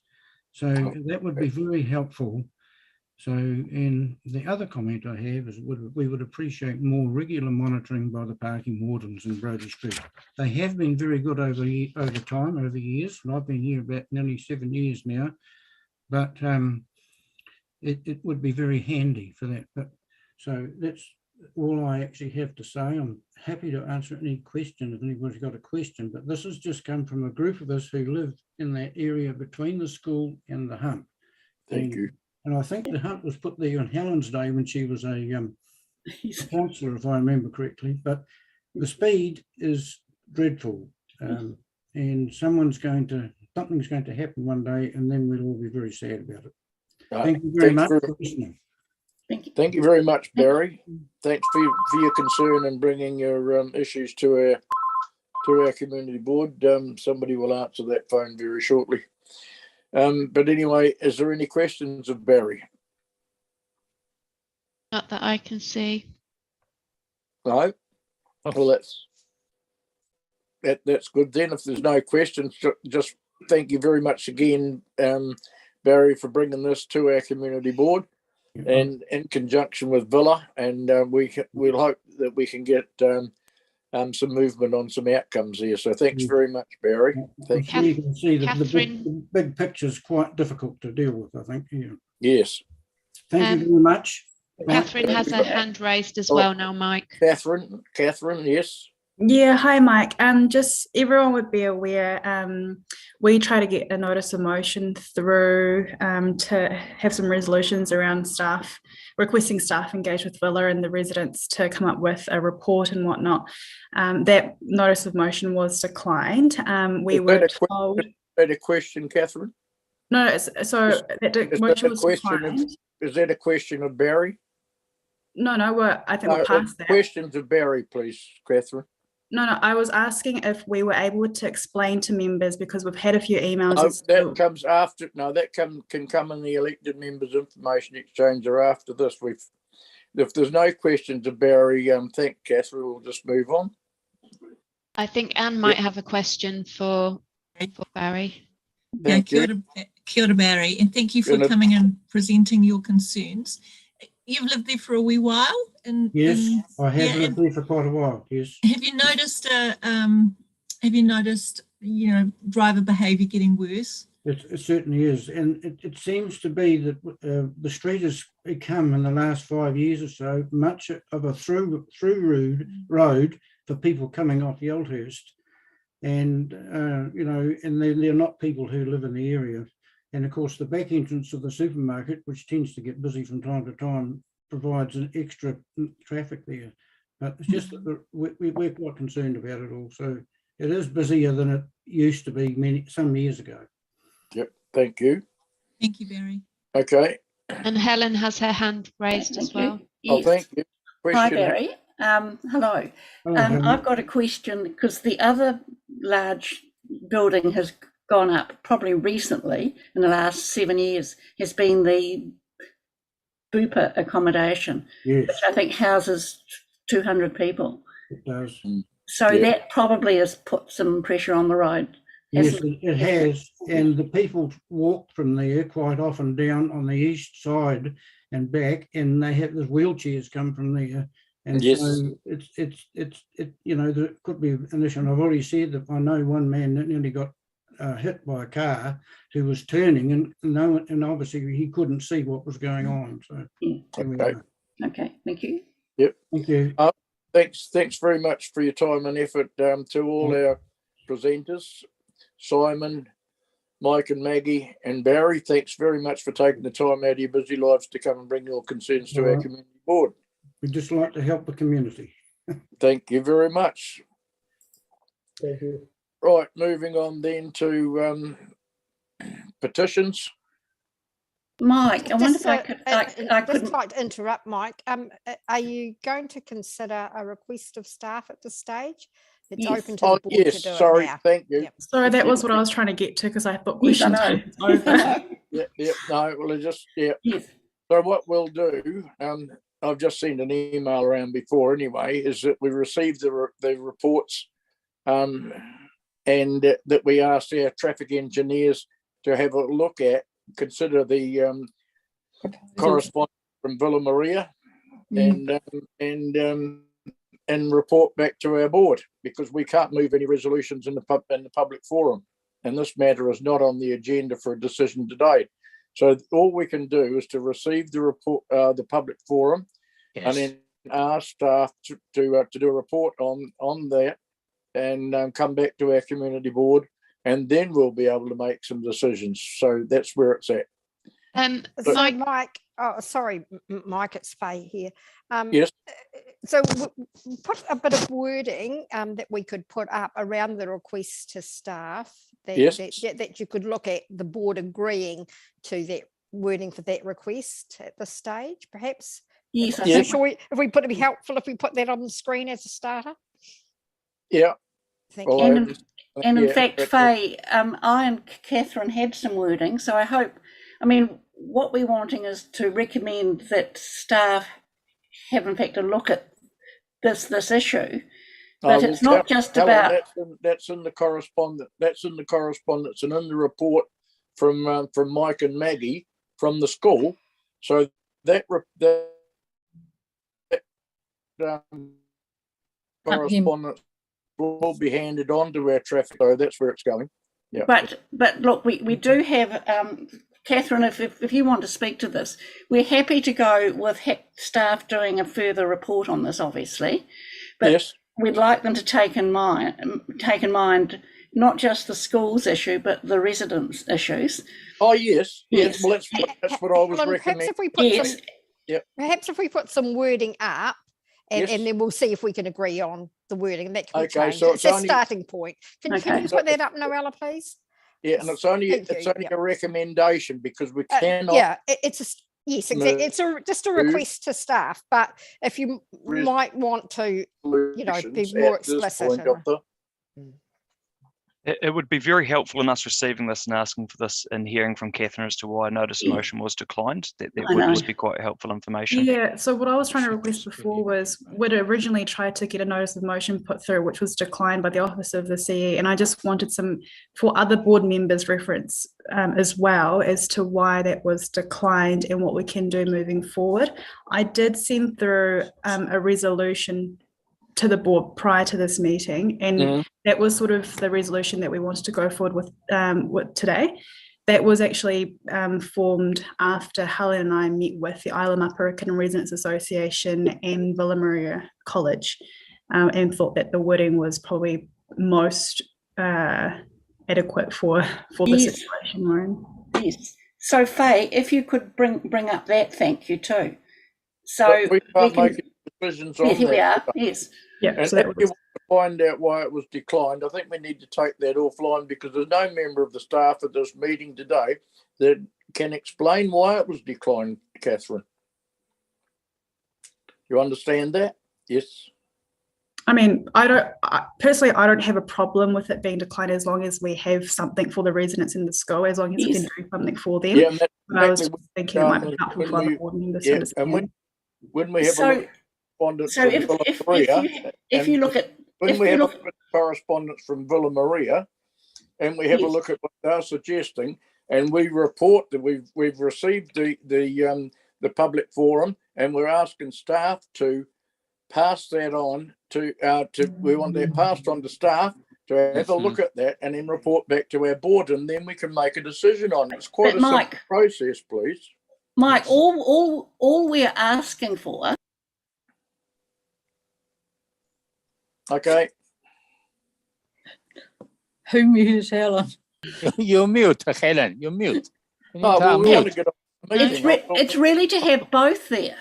So that would be very helpful. So, and the other comment I have is we would appreciate more regular monitoring by the parking wardens in Brodie Street. They have been very good over years, and I've been here about nearly 7 years now, but it would be very handy for that. But so that's all I actually have to say. I'm happy to answer any question if anybody's got a question, but this has just come from a group of us who live in that area between the school and the hump. Thank you. And I think the hump was put there on Helen's day when she was a councillor, if I remember correctly. But the speed is dreadful, and something's going to happen one day, and then we'll all be very sad about it. Thank you very much for for listening. Thank you very much, Barry. Thanks for your concern and bringing your issues to our community board. Somebody will answer that phone very shortly. But anyway, is there any questions of Barry? Not that I can No. Well, that's good then. If there's no questions, just thank you very much again, Barry, for bringing this to our community board, and in conjunction with Villa, and we'll hope that we can get some movement on some outcomes here. So thanks very much, Barry. Thank you. You can see that the big picture is quite difficult to deal with, I think. Yeah. Yes. Thank you very much. Catherine has her hand raised as well now, Mike. Catherine, yes. Yeah, hi Mike. Just everyone would be aware, we try to get a notice of motion through to have some resolutions around staff, requesting staff engage with Villa and the residents to come up with a report and whatnot. That notice of motion was declined. We were told. Is that a question, Catherine? No, so that motion was declined. Is that a question of Barry? No, I think we're past that. Questions of Barry, please, Catherine. No, I was asking if we were able to explain to members, because we've had a few emails. No, that comes after. No, that can come in the elected members' information exchange or after this. If there's no questions of Barry, thank Catherine. We'll just move on. I think Anne might have a question for Barry. Thank you. Kia ora, Barry, and thank you for coming and presenting your concerns. You've lived there for a wee while, yes, I have lived there for quite a while. Yes. Have you noticed? Driver behaviour getting worse? It certainly is, and it seems to be that the street has become, in the last 5 years or so, much of a through road for people coming off Yoldhurst, and and they're not people who live in the area. And of course, the back entrance of the supermarket, which tends to get busy from time to time, provides an extra traffic there. But it's just that we're quite concerned about it all. So it is busier than it used to be some years ago. Yep. Thank you. Thank you, Barry. Okay. And Helen has her hand raised as well. Yes. Oh, thank you. Hi, Barry. Hello. I've got a question, because the other large building has gone up probably recently in the last 7 years, has been the Bupa accommodation, yes, which I think houses 200 people. It does. So that probably has put some pressure on the road. Yes, it has. And the people walk from there quite often down on the east side and back, and they have the wheelchairs come from there. And yes, so there could be an issue. And I've already said that I know one man that nearly got hit by a car who was turning, and obviously he couldn't see what was going on. So okay, thank you. Yep, thank you. Thanks very much for your time and effort to all our presenters, Simon, Mike and Maggie and Barry. Thanks very much for taking the time out of your busy lives to come and bring your concerns to our community board. We'd just like to help the community. Thank you very much. Thank you. Right, moving on then to petitions. Mike, I wonder if I could. I'd just like to interrupt, Mike. Are you going to consider a request of staff at this stage? It's open to the board yes, to do sorry, it now. thank you. Yep. Sorry, that was what I was trying to get to, because I thought questions were over. No, well, So what we'll do, I've just seen an email around before anyway, is that we received the reports, and that we asked our traffic engineers to have a look at, consider the correspondence from Villa Maria, and report back to our board, because we can't move any resolutions in the public forum, and this matter is not on the agenda for a decision today. So all we can do is to receive the report, the public forum, and then ask staff to do a report on that, and come back to our community board, and then we'll be able to make some decisions. So that's where it's at. So Mike, sorry, Mike, it's Faye here. Yes. So put a bit of wording that we could put up around the request to staff that you could look at the board agreeing to wording for that request at this stage, perhaps? Yes, I I'm think sure it'd be helpful if we put that on the screen as a starter. Yeah. Thank Well, you. And in yeah, fact, but- Faye, I and Catherine had some wording, so I hope, I mean, what we're wanting is to recommend that staff have in fact a look at this issue, but well, it's not just Helen, about, that's in the correspondence. That's in the correspondence and in the report from Mike and Maggie from the school. So that correspondence will be handed on to our traffic. So that's where it's going. Yeah. but look, we do have, Catherine, if you want to speak to this, we're happy to go with staff doing a further report on this, obviously, but Yes. we'd like them to take in mind not just the schools issue, but the residents' issues. Oh yes. Yes. Well, that's what I was Helen, recommending. Perhaps if we put some wording up, and Yes. then we'll see if we can agree on the wording, and that can be Okay, changed. so It's it's a only- starting point. Can you put that up, Noella, please? Yeah, and it's only Thank you, yeah. a recommendation because we cannot. Yeah, it's a yes, exactly. It's just a request to staff, but if you might want to, be solutions more at this explicit. point of the- It would be very helpful in us receiving this and asking for this and hearing from Catherine as to why notice of motion was declined. That I would know. just be quite helpful information. Yeah, so what I was trying to request before was we'd originally tried to get a notice of motion put through, which was declined by the Office of the CE, and I just wanted some for other board members' reference as well as to why that was declined and what we can do moving forward. I did send through a resolution to the board prior to this meeting, and that was sort of the resolution that we wanted to go forward with today. That was actually formed after Helen and I met with the Isla-Mapurikana Residents Association and Villa Maria College, and thought that the wording was probably most adequate for the Yes. situation we're in. Yes. So Faye, if you could bring up that, thank you too. So But we can't can- make decisions on Yes, here we that. are. Yes. Yeah, And so if that you was, want to find out why it was declined, I think we need to take that offline because there's no member of the staff at this meeting today that can explain why it was declined, Catherine. You understand that? Yes. I mean, personally, I don't have a problem with it being declined as long as we have something for the residents in the school, as long as we can Yes. do something for them. Yeah, and that's But I was exactly just thinking it might be when helpful for other we- board members to yeah, understand. and when we have So- a look at correspondence So from if Villa if Maria, if you and look at when if we you have a look look at correspondence from Villa Maria, and we have a Yes. look at what they're suggesting, and we report that we've received the public forum, and we're asking staff to pass that on to we want that passed on to staff to have a look at that and then report back to our board, and then we can make a decision on it. It's quite But a simple Mike- process, please. Mike, all we're asking for. Okay. Who muted Helen? You mute, Helen. You mute. You need Oh, to well, we want to unmute. get on the meeting. It's really to have both there.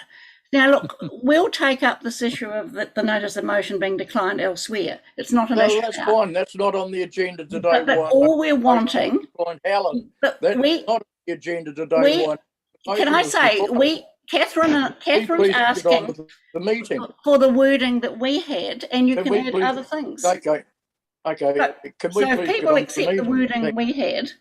Now, look, we'll take up this issue of the notice of motion being declined elsewhere. It's not an No, issue that's now. fine. That's not on the agenda today. But Why- all we're wanting, Declined Helen. but That's we, not on the agenda today. we- Why- can I Motion say, was we, Catherine's Please get on asking with the meeting. for the wording that we had, and you Can can we add please- other things. Okay. So- Can we So if please get people on to accept the meeting? wording we had.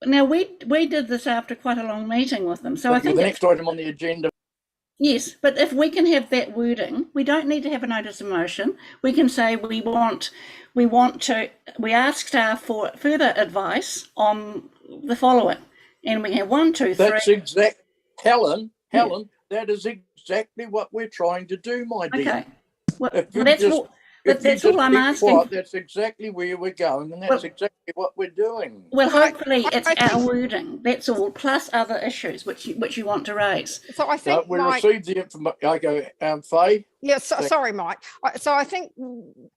Now, we did this after quite a long meeting with them, so I Thank you. think The it's- next item on the agenda. yes, but if we can have that wording, we don't need to have a notice of motion. We can say we ask staff for further advice on the following, and we have 1, 2, 3. That's exact, Helen, that is exactly what we're trying to do, my dear. Okay. Well, If you that's just- all. But If you that's all just I'm keep asking. quiet, that's exactly where we're going, and that's Well- exactly what we're doing. Well, hopefully it's I think- our wording. That's all, plus other issues which you want to raise. So I No, think we Mike, received the information. Okay, Faye. yeah, Thank- sorry, Mike. So I think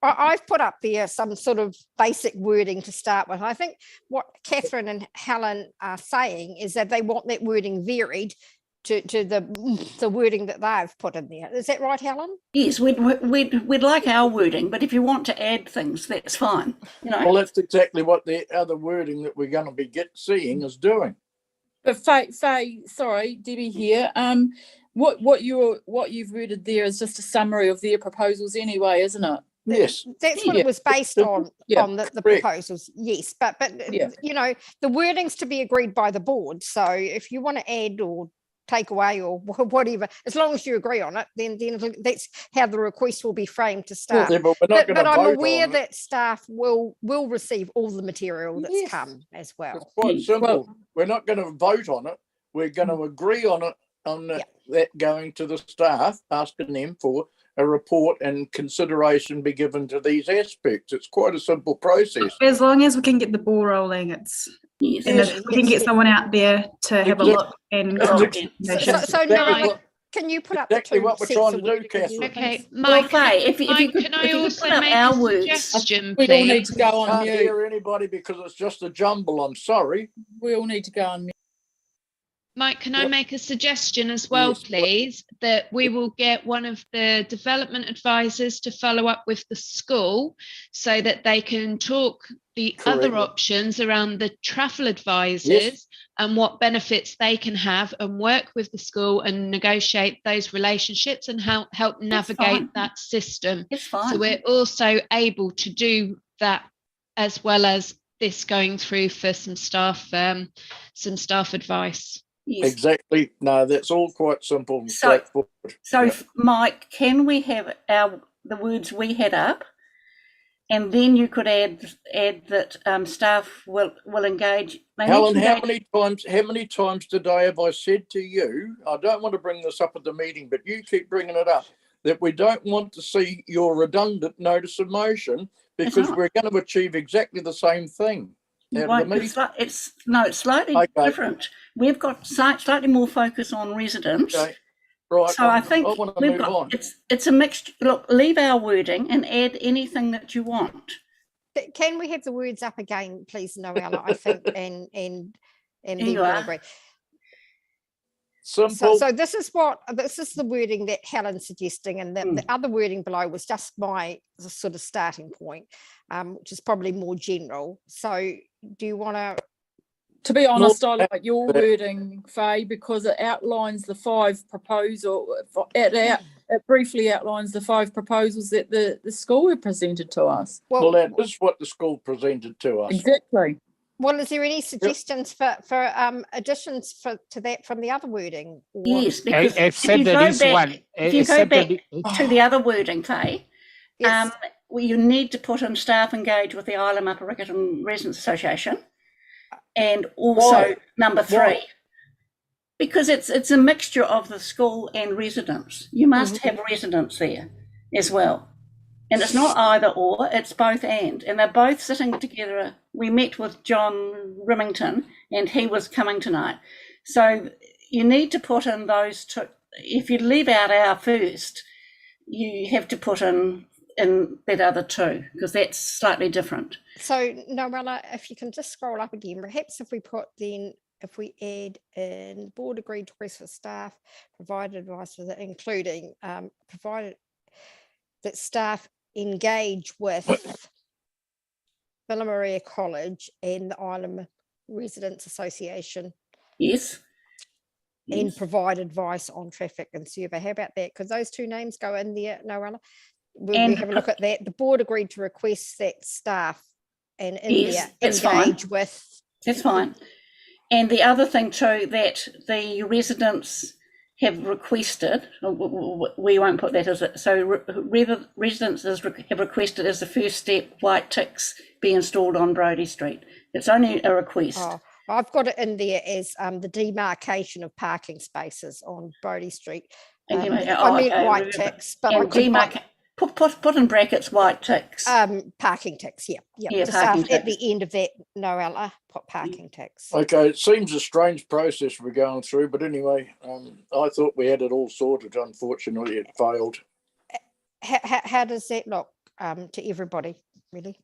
I've put up there some sort of basic wording to start with. I think what Catherine and Helen are saying is that they want that wording varied the wording that they've put in there. Is that right, Helen? Yes, we'd like our wording, but if you want to add things, that's fine. You know. Well, that's exactly what the other wording that we're going to be seeing is doing. But Faye, sorry, Debbie here. What you've worded there is just a summary of their proposals anyway, isn't it? Yes, that's what it was based on the proposals. Yes, but you know, the wording's to be agreed by the board. So if you want to add or take away or whatever, as long as you agree on it, then that's how the request will be framed to staff. Yeah, but I'm aware that staff will receive all the material that's come as well. It's quite simple. We're not going to vote on it. We're going to agree on it, that going to the staff, asking them for a report and consideration be given to these aspects. It's quite a simple process. As long as we can get the ball rolling, it's we can get someone out there to have a look and so can you put up exactly what we're trying to do, Catherine? Okay, Mike, can I also make a suggestion, please? We all need to go on Can't mute. hear anybody because it's just a jumble. I'm sorry. We all need to go on mute. Mike, can I make a suggestion as well, Yes, please, that we will get one of the development advisors to follow up with the school so that they can talk the other options around the travel advisors and what benefits they can have, and work with the school and negotiate those relationships and help navigate that system. So we're also able to do that as well as this going through for some staff advice. Yes. Exactly. No, that's all quite simple. So Mike, can we have the words we had up, and then you could add that staff will engage. Helen, how many times today have I said to you? I don't want to bring this up at the meeting, but you keep bringing it up, that we don't want to see your redundant notice of motion because we're going to achieve exactly the same thing. It's slightly different. We've got slightly more focus on residents. Okay. Right. So I think we've got it's a mixed look. Leave our wording and add anything that you want. Can we have the words up again, please, Noella? I think and then we'll agree. Simple. So this is the wording that Helen's suggesting, and the other wording below was just my sort of starting point, which is probably more general. So do you want to be honest, I like your wording, Faye, because it outlines the five proposals. It briefly outlines the five proposals that the school have presented to us. Well, that is what the school presented to us. Exactly. Well, is there any suggestions for additions to that from the other wording? Yes, because if you go back to the other wording, Faye, you need to put in staff engage with the Island Upper Riccarton Residents Association, and also number 3, because it's a mixture of the school and residents. You must have residents there as well. And it's not either or, it's both and they're both sitting together. We met with John Rimington and he was coming tonight. So you need to put in those two. If you leave out our first, you have to put in that other two, because that's slightly different. So Noella, if you can just scroll up again, perhaps if we add in board agreed to request for staff, provided advice with it, including provided that staff engage with Villa Maria College and the Island Residents Association. Yes. And provide advice on traffic and survey. How about that? Because those two names go in there, Noella. We have a look at that. The board agreed to request that staff and engage with. That's fine. And the other thing too, that the residents have requested, we won't put that as it. So residents have requested as the first step, white ticks be installed on Brodie Street. It's only a request. Oh, I've got it in there as the demarcation of parking spaces on Brodie Street. White ticks, but put in brackets white ticks. Parking ticks, yeah. Parking ticks. At the end of that, Noella, put parking ticks. Okay, it seems a strange process we're going through, but anyway, I thought we had it all sorted. Unfortunately, it failed. How does that look to everybody, really?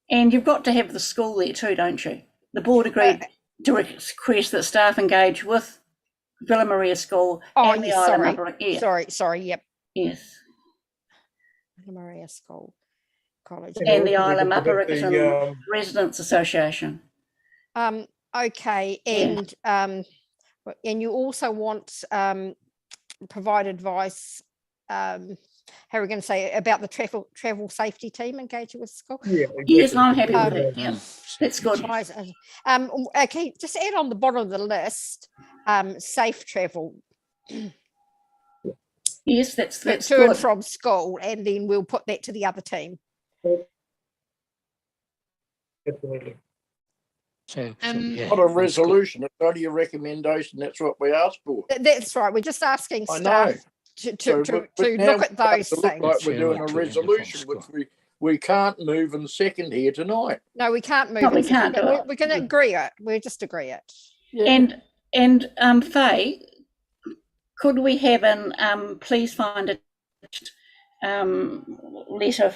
And you've got to have the school there too, don't you? The board agreed to request that staff engage with Villa Maria School Oh, and the yes, Island sorry. Upper, yeah, Sorry, yep. yes, Villa Maria School College. and the Island Upper Residents Association. Okay, Yeah. and you also want provide advice. How are we going to say about the travel safety team engaging with school? Yes, I'm happy with it. Yeah, that's good. Okay, just add on the bottom of the list, safe travel. Yes, that's to good. and from school, and then we'll put that to the other team. So, Not a resolution, it's only a recommendation, that's what we asked for. That's right. We're just asking I staff know. to Now look at those to look things. like we're doing a resolution, which we can't move and second here tonight. No, we can't move. No, we can't do it. We're going to agree it. We'll just agree it. Yeah. And Faye, could we have an please find a letter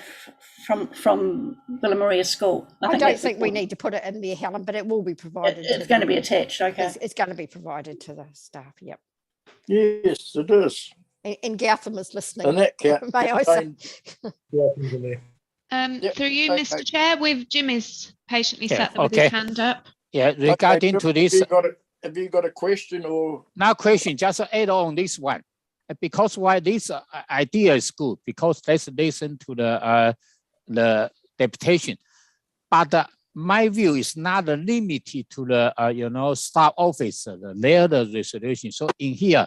from Villa Maria School? I don't think we need to put it in there, Helen, but it will be provided. It's going to be attached, okay. It's going to be provided to the staff, yep. Yes, it is. And Gautam is listening. And that May I say? Through you, Okay. Mr. Chair, with Jimmy's patiently Yeah, sat there with his hand up. Yeah, regarding to this, have you got a question or? now question, just add on this one. Because why this idea is good, because let's listen to the deputation. But my view is not limited to the staff officer, the resolution. So in here,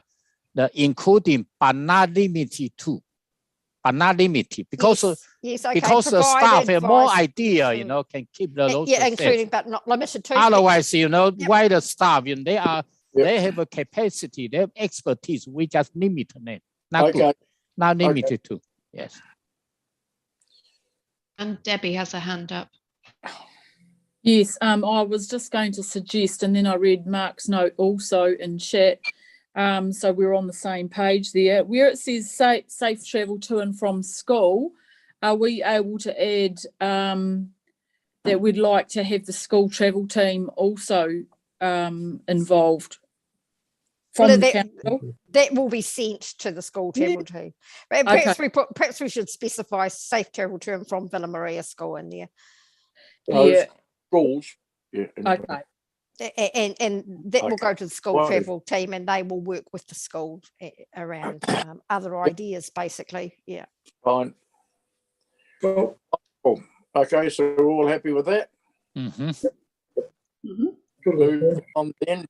the including but not limited to, because yes, okay, because the provide staff have more advice. idea, can keep the local Yeah, including safe. but not limited to. Otherwise, Yep. why the staff, they have a capacity, they have expertise. We just limit them. Not good, not limited to. Yes. And Debbie has a hand up. Yes, I was just going to suggest, and then I read Mark's note also in chat. So we're on the same page there. Where it says safe travel to and from school, are we able to add that we'd like to have the school travel team also involved? From the council? That will be sent to the school travel team. Perhaps we should specify safe travel to and from Villa Maria School in there. Schools. Yeah. Okay. And that will go to the school travel team, and they will work with the school around other ideas, basically. Yeah. Fine. Cool. Okay, so we're all happy with that. Move on then.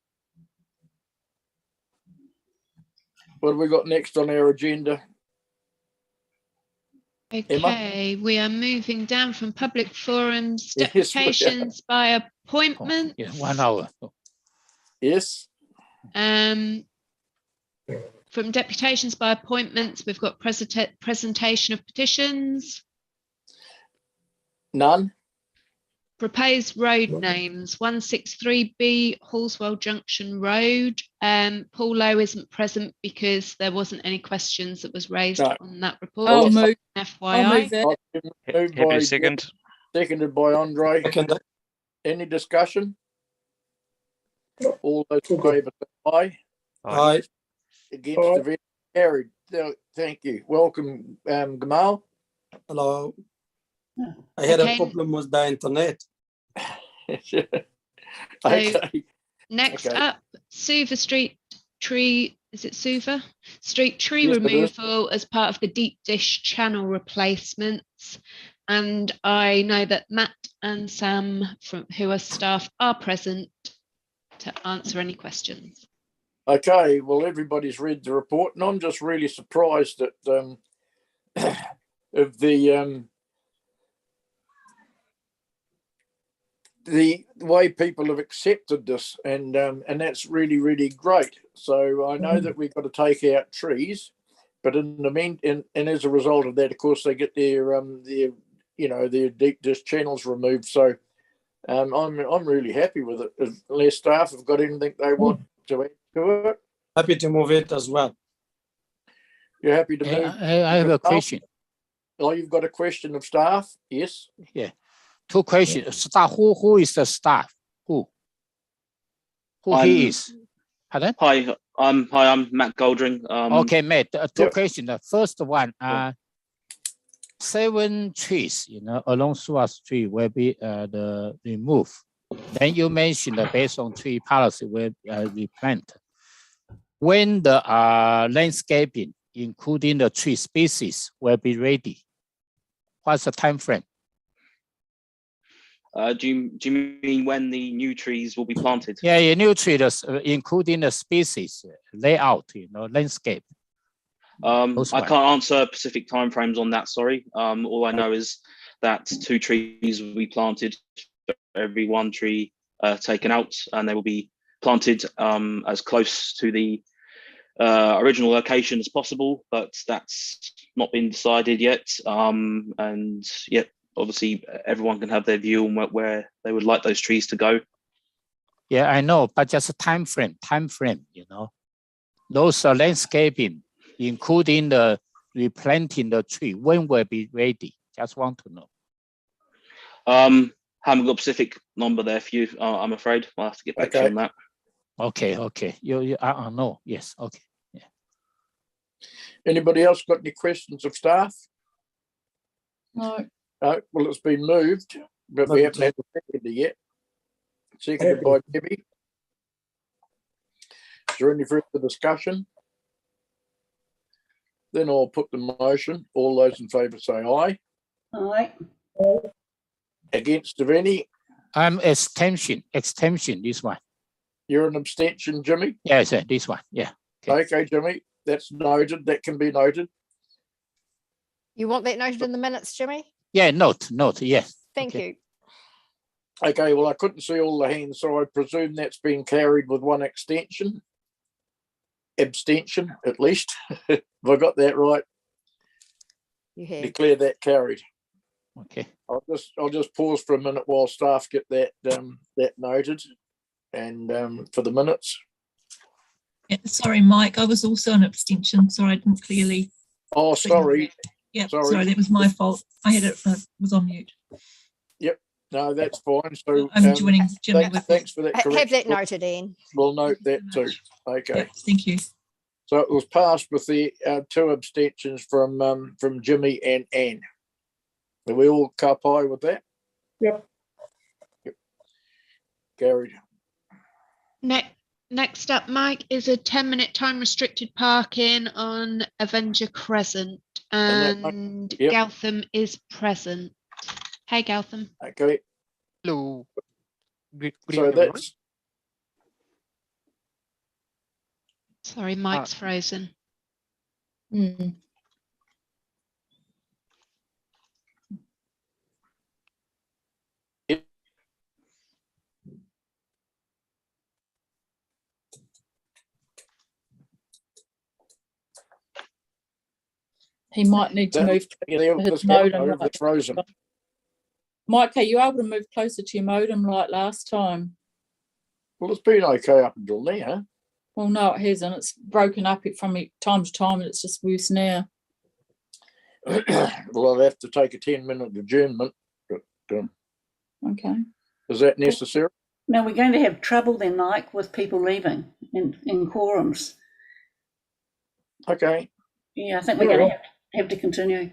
What have we got next on our agenda? Okay, we are moving down from public forums, Yes, deputations by appointment. Yeah, 1 hour. Yes. From deputations by appointments, we've got presentation of petitions. None. Proposed road names, 163B Hallsville Junction Road. Paul Lowe isn't present because there wasn't any questions that was raised on that report. I'll move FYI. that. Happy second. Seconded by Andre. Any discussion? All those in favour, say aye. Aye. Against the vote, carried. Thank you. Welcome, Gamal. Hello. I had a problem with the internet. Okay. Next up, Suva Street tree, is it Suva? Street tree Yes, it is. removal as part of the deep dish channel replacements. And I know that Matt and Sam, who are staff, are present to answer any questions. Okay, well, everybody's read the report, and I'm just really surprised that of the way people have accepted this, and that's really, really great. So I know that we've got to take out trees, but in the meantime, and as a result of that, of course, they get their deep dish channels removed. So I'm really happy with it. Unless staff have got anything they want to add to it. Happy to move it as well. You're happy to move? I have a question. Oh, you've got a question of staff? Yes. Yeah. 2 questions. Staff, who is the staff? Who he is? Pardon? Hi, Hi, I'm Matt Goldring. Okay, Matt, two Yep. questions. The first one, 7 trees, along Suarez Street will be removed. Then you mentioned that based on tree policy will replant. When the landscaping, including the tree species, will be ready? What's the time frame? Do you mean when the new trees will be planted? Yeah, new trees, including the species, layout, landscape. I can't answer specific timeframes on that, sorry. All I know is that 2 trees will be planted for every 1 tree taken out, and they will be planted as close to the original location as possible, but that's not been decided yet. And yet, obviously, everyone can have their view on where they would like those trees to go. Yeah, I know, but just a time frame, Those landscaping, including the replanting the tree, when will be ready? Just want to know. Haven't got a specific number there for you, I'm afraid. I'll have to get back to you on that. Okay. I know, yes, okay. Yeah. Anybody else got any questions of staff? No. No, well, it's been moved, but we haven't had a seconder yet. Seconded by Debbie. Is there any further discussion? Then I'll put the motion. All those in favour say aye. Aye. Against of any? Extension, this one. You're an abstention, Jimmy? Yes, this one, yeah. Okay, Jimmy, that's noted. That can be noted. You want that noted in the minutes, Jimmy? Yeah, note, yes. Thank you. Okay, well, I couldn't see all the hands, so I presume that's been carried with 1 abstention, at least. Have I got that right? You have. Declare that carried. Okay. I'll just pause for a minute while staff get that that noted, and for the minutes. Yeah, sorry, Mike, I was also an abstention. Sorry, I didn't clearly. Oh, sorry. Yeah, sorry, that was my fault. I had it was on mute. Yep. No, that's fine. So I'm joining Jimmy. Thanks for that correction. Have that noted, Ian. We'll note that too. Okay. Yeah, thank you. So it was passed with the 2 abstentions from Jimmy and Anne. Are we all kapai with that? Yep. Carried. Next up, Mike, is a 10-minute time restricted parking on Avenger Crescent, and yep. Gautam is present. Hey, Gautam. Okay. Hello. Good So evening, that's Sorry, Mike's frozen. He might need to move his modem. Frozen. Mike, are you able to move closer to your modem like last time? Well, it's been okay up until now. Well, no, it hasn't. It's broken up from time to time, and it's just worse now. Well, I'll have to take a 10-minute adjournment. But, okay. Is that necessary? Now we're going to have trouble then, Mike, with people leaving in quorums. Okay. Yeah, I think we're going to have to continue.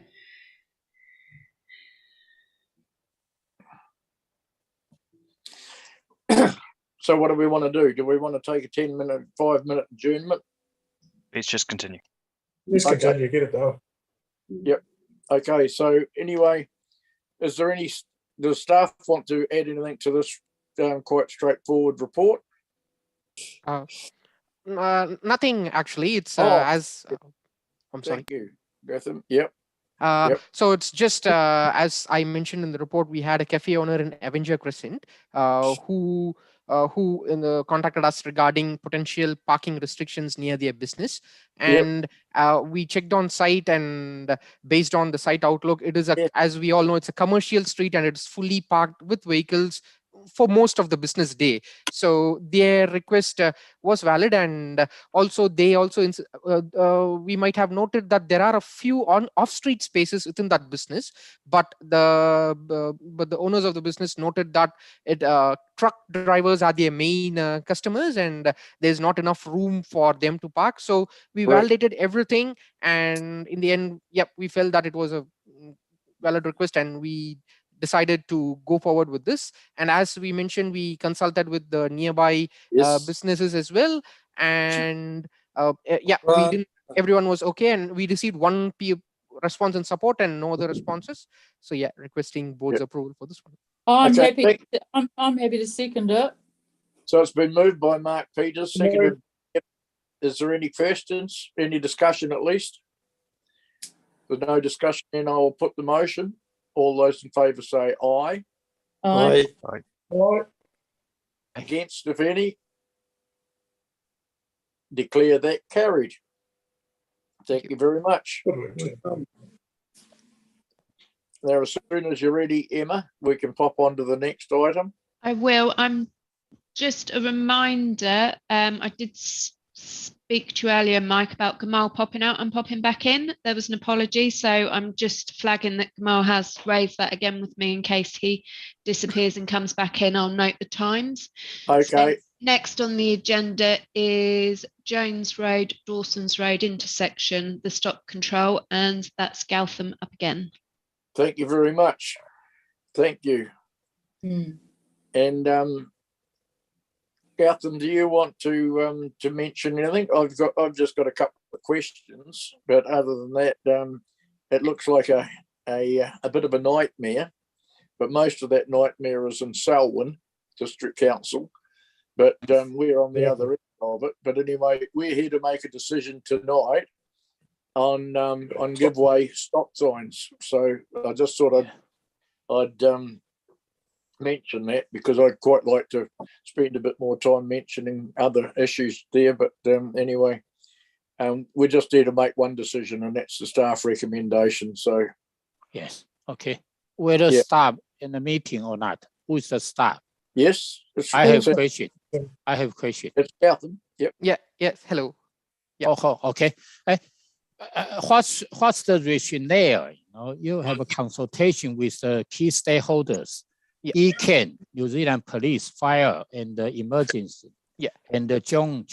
So what do we want to do? Do we want to take a 10-minute, 5-minute adjournment? Let's just continue. Let's continue, get it done. Yep. Okay, so anyway, is there does staff want to add anything to this quite straightforward report? Nothing actually. It's as I'm sorry. Thank you, Gautam. Yep. So it's just as I mentioned in the report, we had a cafe owner in Avenger Crescent who contacted us regarding potential parking restrictions near their business, and we checked on site, and based on the site outlook, it is as we all know, it's a commercial street and it's fully parked with vehicles for most of the business day. So their request was valid, and also they also we might have noted that there are a few off-street spaces within that business, but the owners of the business noted that truck drivers are their main customers, and there's not enough room for them to park. So we validated everything, and in the end, yep, we felt that it was a valid request, and we decided to go forward with this. And as we mentioned, we consulted with the nearby businesses as well, and yeah, we didn't. Everyone was okay, and we received one response and support, and no other responses. So yeah, requesting board's approval for this one. I'm happy. I'm happy to second it. So it's been moved by Mark Peters, seconded. Is there any questions? Any discussion at least? There's no discussion, then I'll put the motion. All those in favour say aye. Aye. Aye. Against, if any? Declare that carried. Thank you very much. Now, as soon as you're ready, Emma, we can pop on to the next item. I will. I'm just a reminder. I did speak to you earlier, Mike, about Gamal popping out and popping back in. There was an apology, so I'm just flagging that Gamal has raised that again with me in case he disappears and comes back in. I'll note the times. Okay. So next on the agenda is Jones Road, Dawson's Road intersection, the stop control, and that's Galtham up again. Thank you very much. Thank you. And Galtham, do you want to mention anything? I've just got a couple of questions, but other than that, it looks like a bit of a nightmare. But most of that nightmare is in Selwyn District Council, but we're on the other end of it. But anyway, we're here to make a decision tonight on giveaway stop signs. So I just thought I'd mention that because I'd quite like to spend a bit more time mentioning other issues there. But anyway, we're just here to make one decision, and that's the staff recommendation. So yes, okay. Whether staff in the meeting or not, who's the staff? Yes, I have question. It's Galtham. Yep. Yeah. Yes. Hello. Yeah. Oh, okay. What's the rationale? You have a consultation with the key stakeholders, ECAN, New Zealand Police, Fire, and the Emergency, and the John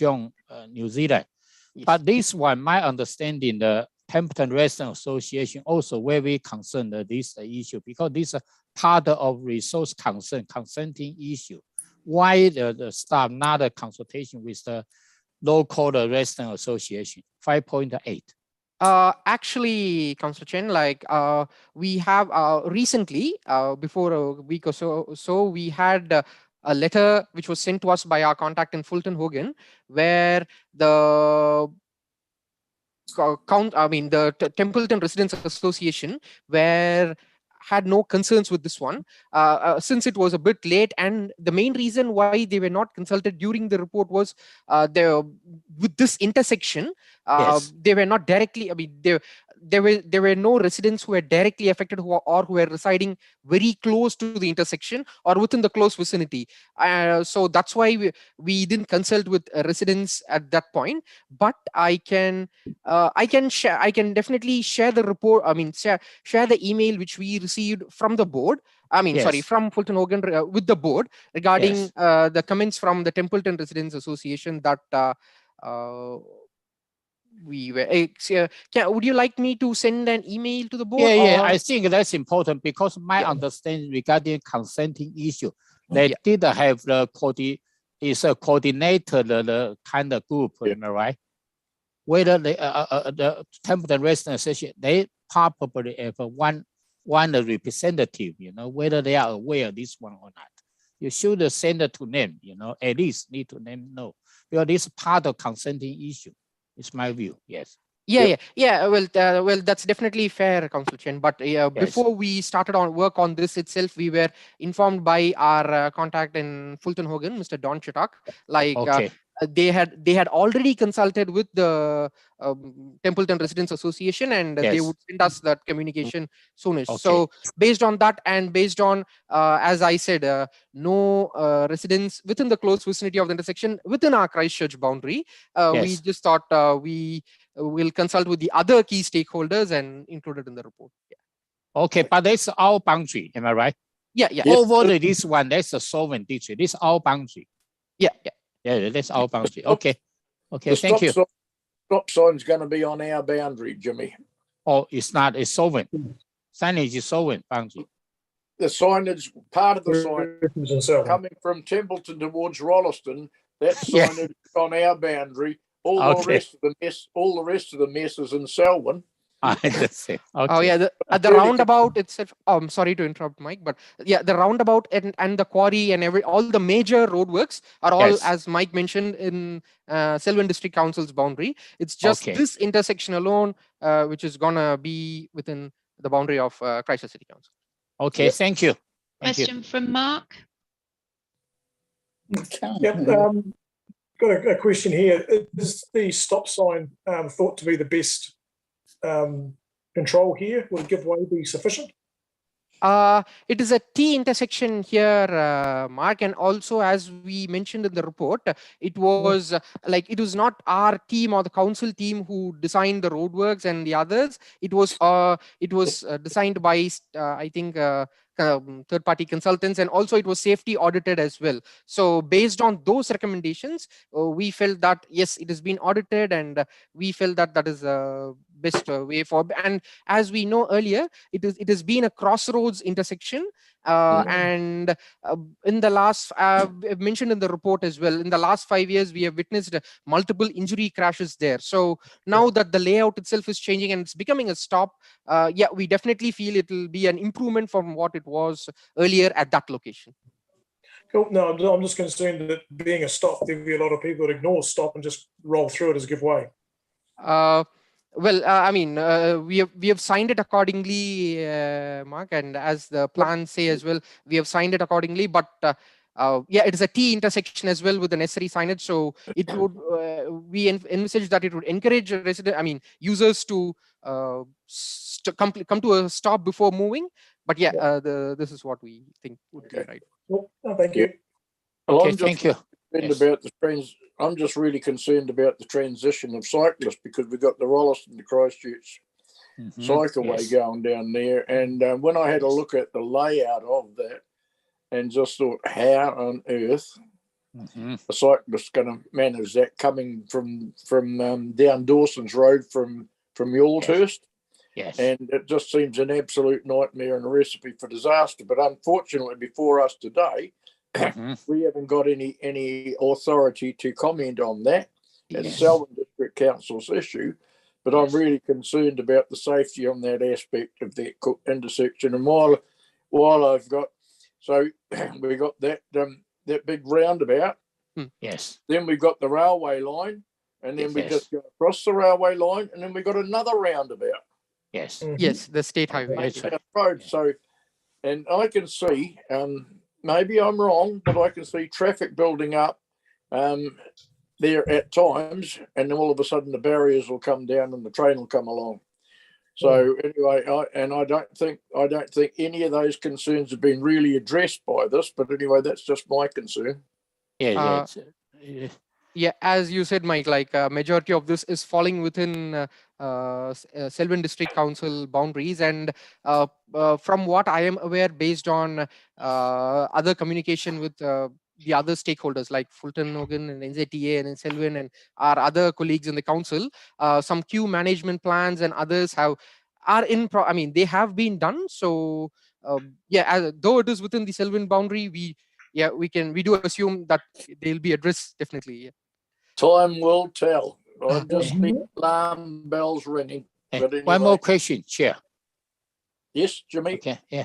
New Zealand. Yes. But this one, my understanding, the Templeton Resident Association also very concerned this issue because this is part of resource consenting issue. Why the staff not a consultation with the local resident association? 5.8. Actually, Councillor Chen, we have recently, before a week or so, we had a letter which was sent to us by our contact in Fulton Hogan, where the Templeton Residents Association had no concerns with this one since it was a bit late, and the main reason why they were not consulted during the report was with this intersection, they were not directly, there were no residents who were directly affected who were residing very close to the intersection or within the close vicinity. So that's why we didn't consult with residents at that point. But I can definitely share the report. Share the email which we received from the board. From Fulton Hogan with the board regarding the comments from the Templeton Residents Association that. Would you like me to send an email to the board? I think that's important because my understanding regarding consenting issue, they did have the coordinator, the kind of group, right? Whether the Templeton Resident Association, they probably have one representative, whether they are aware of this one or not. You should send it to them, at least need to know, because this is part of consenting issue. It's my view. Yes. Well, that's definitely fair, Councillor Chen. But before we started on work on this itself, we were informed by our contact in Fulton Hogan, Mr. Don Chitak, they had already consulted with the Templeton Residents Association, and they would send us that communication soonish. Okay. So based on that, and based on, as I said, no residents within the close vicinity of the intersection within our Christchurch boundary, we just thought we will consult with the other key stakeholders and include it in the report. Okay, but that's our boundary, am I right? Yeah. Over this one, that's the Solvent district. This is our boundary. Yeah, that's our boundary. Okay, thank you. Stop sign's going to be on our boundary, Jimmy. Oh, it's not. It's Solvent. Signage is Solvent boundary. The signage, part of the sign coming from Templeton towards Rolleston, that signage is on our boundary. All the rest of the mess is in Selwyn. Okay. Oh yeah, at the roundabout itself. Oh, I'm sorry to interrupt, Mike, but yeah, the roundabout and the quarry and all the major roadworks are all, as Mike mentioned, in Selwyn District Council's boundary. It's just this intersection alone, which is gonna be within the boundary of Christchurch City Council. Okay, thank you. Question from Mark. Yep. Got a question here. Is the stop sign thought to be the best control here? Will give way be sufficient? It is a T intersection here, Mark, and also as we mentioned in the report, it was it was not our team or the council team who designed the roadworks and the others. It was designed by I think third-party consultants, and also it was safety audited as well. So based on those recommendations, we felt that yes, it has been audited, and we felt that that is the best way forward. And as we know earlier, it has been a crossroads intersection, and in the last, mentioned in the report as well, in the last 5 years, we have witnessed multiple injury crashes there. So now that the layout itself is changing and it's becoming a stop, yeah, we definitely feel it will be an improvement from what it was earlier at that location. Cool. No, I'm just concerned that being a stop, there'll be a lot of people that ignore stop and just roll through it as a give way. Well, I mean, we have signed it accordingly, Mark, and as the plans say as well, we have signed it accordingly. But yeah, it is a T intersection as well with the necessary signage. So it would we envisage that it would encourage users to come to a stop before moving. But yeah, this is what we think would be right. Well, thank you. Well, thank you. About the I'm just really concerned about the transition of cyclists, because we've got the Rolleston to Christchurch cycleway going down there. And when I had a look at the layout of that and just thought, how on earth the cyclist going to manage that coming from down Dawson's Road from Yoldhurst? Yes. And it just seems an absolute nightmare and a recipe for disaster. But unfortunately, before us today, we haven't got any authority to comment on that. It's Selwyn District Council's issue, but I'm really concerned about the safety on that aspect of that intersection. And while I've got, so we got that big roundabout. Yes. Then we've got the railway line, and then we just go across the railway line, and then we got another roundabout. Yes. Yes, the state highway. Road. So, and I can see, maybe I'm wrong, but I can see traffic building up there at times, and then all of a sudden the barriers will come down and the train will come along. So anyway, I don't think any of those concerns have been really addressed by this. But anyway, that's just my concern. Yeah, as you said, Mike, like majority of this is falling within Selwyn District Council boundaries, and from what I am aware, based on other communication with the other stakeholders like Fulton Hogan and NZTA and Selwyn and our other colleagues in the council, some queue management plans and others they have been done. So yeah, though it is within the Selwyn boundary, we do assume that they'll be addressed definitely. Yeah. Time will tell. I'm just alarm bells ringing. But anyway. One more question, Chair. Yes, Jimmy. Okay. Yeah.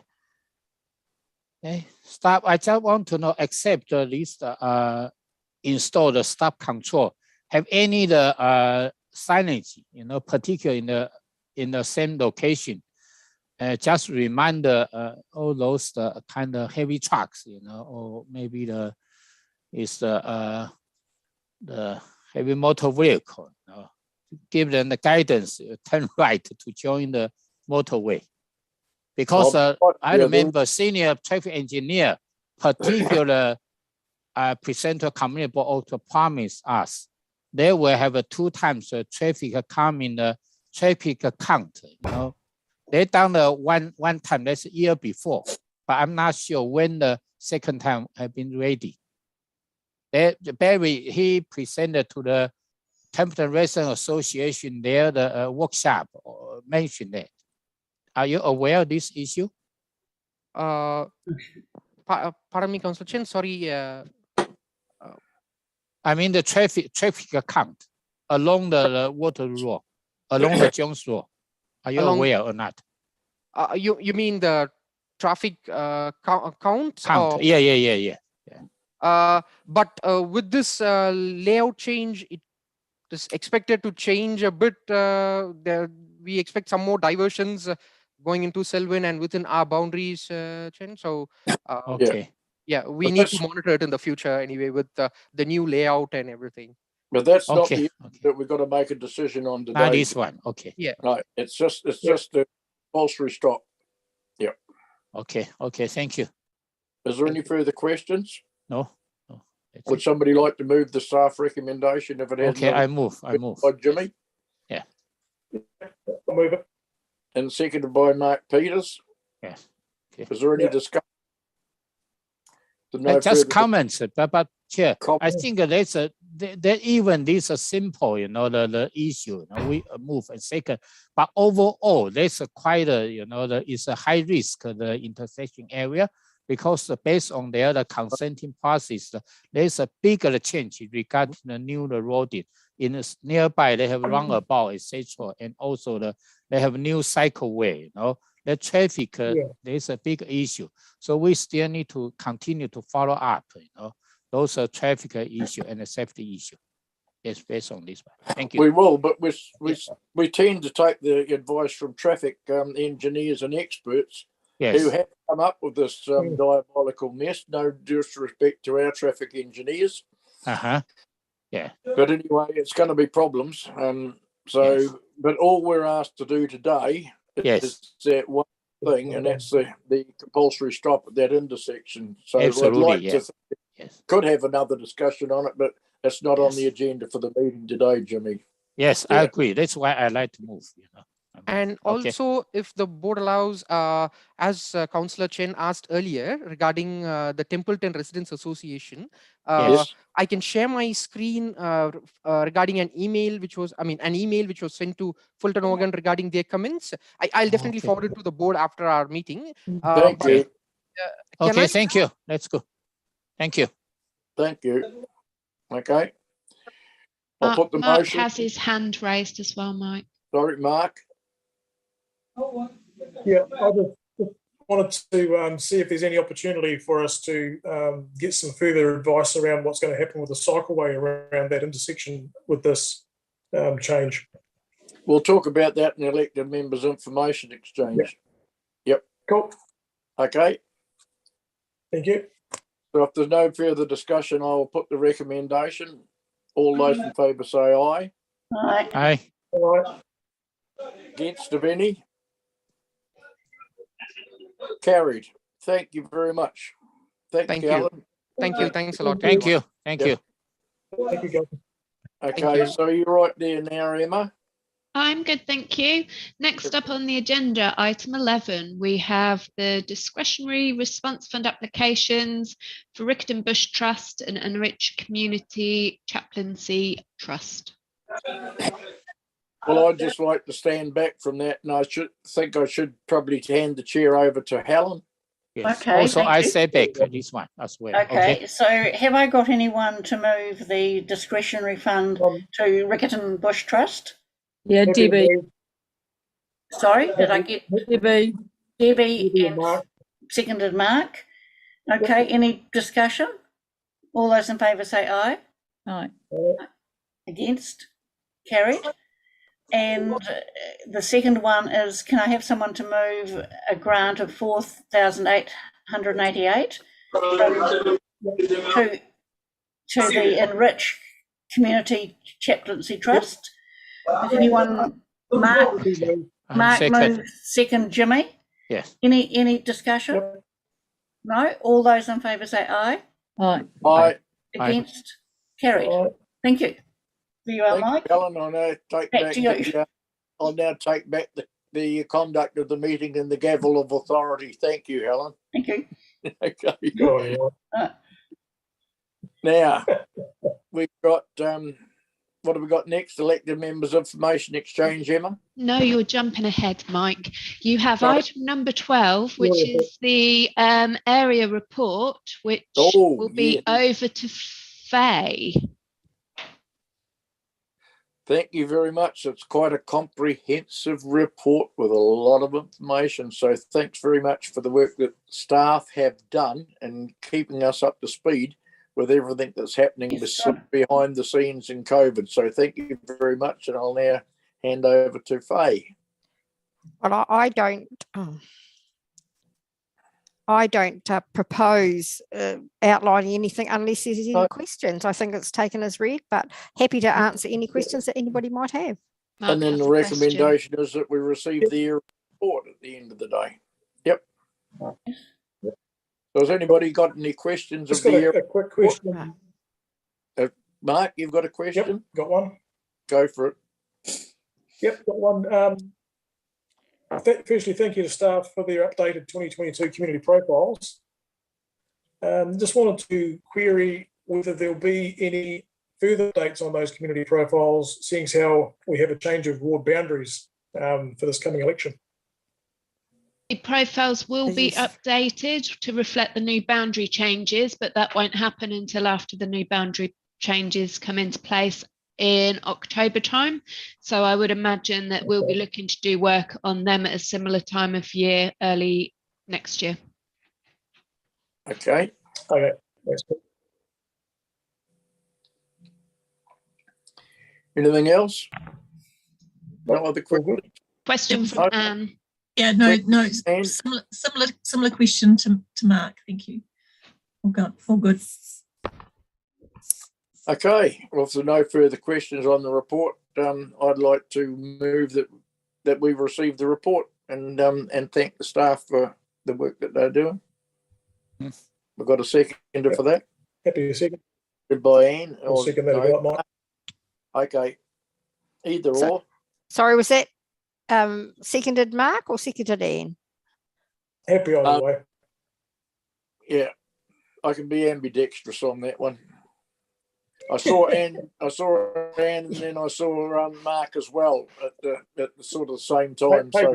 Okay. Stop. I just want to know, except this install the stop control, have any the signage, particularly in the same location, just remind all those kind of heavy trucks, or maybe the heavy motor vehicle, give them the guidance, turn right to join the motorway. Because I remember senior traffic engineer, particular presenter community board also promised us they will have 2 times the traffic come in the traffic count. They done the one time, that's a year before, but I'm not sure when the second time have been ready. Barry, he presented to the Templeton Resident Association there, the workshop, mentioned that. Are you aware of this issue? Pardon me, Councillor Chen, sorry. I mean the traffic count along the Water Road, along the Jones Road. Are you aware or not? You mean the traffic count? Yeah. But with this layout change, it is expected to change a bit. We expect some more diversions going into Selwyn and within our boundaries, Chen. So, okay. Yeah, we need to monitor it in the future anyway with the new layout and everything. But that's not the that we've got to make a decision on today. Not this one. Okay. Yeah. Right. It's just the compulsory stop. Yeah. Okay. Thank you. Is there any further questions? No. Would somebody like to move the staff recommendation if it has? Okay, I move. By Jimmy. Yeah. I'll move it. And seconded by Mark Peters. Yes. Okay. Is there any discussion? Just comments, but Chair, I think that's that even this is simple, the issue. We move a second, but overall, there's quite a, it's a high risk the intersection area because based on the other consenting process, there's a bigger change regarding the new road in nearby. They have roundabout, etc., and also they have new cycleway. The traffic, there's a big issue. So we still need to continue to follow up, those are traffic issue and the safety issue. It's based on this one. Thank you. We will, but we tend to take the advice from traffic engineers and experts who have come up with this diabolical mess. No disrespect to our traffic engineers. Yeah. But anyway, it's going to be problems. But all we're asked to do today is that one thing, and that's the compulsory stop at that intersection. So absolutely, I'd like to could have another discussion on it, but it's not on the agenda for the meeting today, Jimmy. Yes, I agree. That's why I like to move. And also, if the board allows, as Councillor Chen asked earlier regarding the Templeton Residents Association, I can share my screen regarding an email which was sent to Fulton Organ regarding their comments. I'll definitely forward it to the board after our meeting. Thank you. Okay, thank you. Let's go. Thank you. Thank you. Okay. I'll put the Mark motion. has his hand raised as well, Mike. Sorry, Mark. Yeah, I just wanted to see if there's any opportunity for us to get some further advice around what's going to happen with the cycleway around that intersection with this change. We'll talk about that in the elected members' information exchange. Yep. Cool. Okay. Thank you. So if there's no further discussion, I will put the recommendation. All those in favour say aye. Aye. Aye. All right. Against of any? Carried. Thank you very much. Thank you, Alan. Thank you. Thanks a lot. Thank you. Thank you. Thank you, guys. Okay, so you're right there now, Emma. I'm good, thank you. Next up on the agenda, item 11, we have the discretionary response fund applications for Riccarton Bush Trust and Enrich Community Chaplaincy Trust. Well, I'd just like to stand back from that, and I should probably hand the chair over to Helen. Yes. Okay, Also, thank I you. say back this one as well. Okay, so have I got anyone to move the discretionary fund to Riccarton Bush Trust? Yeah, Debbie. Sorry, did I get Debbie? Debbie and seconded Mark. Okay, any discussion? All those in favour say aye. Aye. Against? Carried. And the second one is, can I have someone to move a grant of 4,888 to the Enrich Community Chaplaincy Trust. If anyone, Mark Second. moves, second Jimmy. Yes. Any discussion? No. All those in favour say aye. Aye. Aye. Against? Carried. Thank you. There you are, Mike. Helen, I'll now take Back back to you. I'll now take back the conduct of the meeting and the gavel of authority. Thank you, Helen. Thank you. Okay. Now we've got what have we got next? Elected members information exchange, Emma. No, you're jumping ahead, Mike. You have item number 12, which is the area report, which will be over to Faye. Thank you very much. It's quite a comprehensive report with a lot of information. So thanks very much for the work that staff have done and keeping us up to speed with everything that's happening behind the scenes in COVID. So thank you very much. And I'll now hand over to Faye. Well, I don't propose outlining anything unless there's any questions. I think it's taken as read, but happy to answer any questions that anybody might have. And then the recommendation is that we receive the report at the end of the day. Yep. So has anybody got any questions? Just got a quick question. Mark, you've got a question? Yep, got one. Go for it. Yep, got one. Firstly, thank you to staff for their updated 2022 community profiles. Just wanted to query whether there'll be any further updates on those community profiles, seeing as how we have a change of ward boundaries for this coming election. The profiles will be updated to reflect the new boundary changes, but that won't happen until after the new boundary changes come into place in October time. So I would imagine that we'll be looking to do work on them at a similar time of year, early next year. Okay. Okay. That's good. Anything else? No other question from Anne. Yeah, no, similar question to Mark. Thank you. All good. Okay, well, if there are no further questions on the report, I'd like to move that we've received the report and thank the staff for the work that they're doing. We've got a seconder for that. Happy to second. Good by Anne. I'll second that about Mike. Okay, either or. Sorry, was that seconded Mark or seconded Anne? Happy either way. Yeah, I can be ambidextrous on that one. I saw Anne, and then I saw Mark as well at the sort of the same time. So,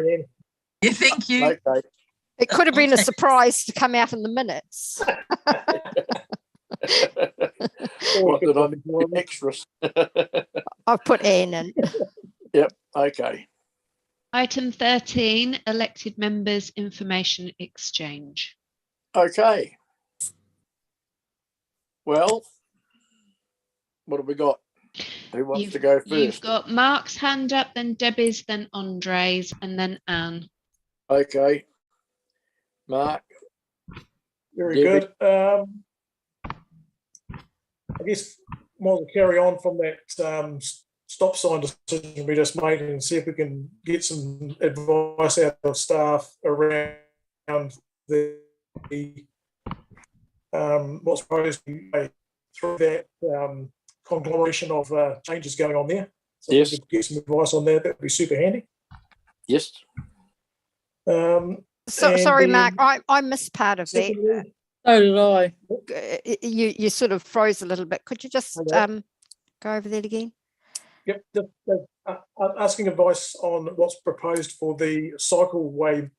yeah, thank you. Okay. It could have been a surprise to come out in the minutes. What did I mean? Extras. I've put Anne in. Yep. Okay. Item 13, elected members information exchange. Okay. Well, what have we got? Who wants to go first? You've got Mark's hand up, then Debbie's, then Andre's, and then Anne. Okay. Mark. Very Debbie. good. I guess we'll carry on from that stop sign decision we just made and see if we can get some advice out of staff around the what's proposed through that conglomeration of changes going on there. So yes. If we could get some advice on that, that would be super handy. Yes. Sorry, Mark, I missed part of that. So did I. You sort of froze a little bit. Could you just go over that again? Yep. Asking advice on what's proposed for the cycleway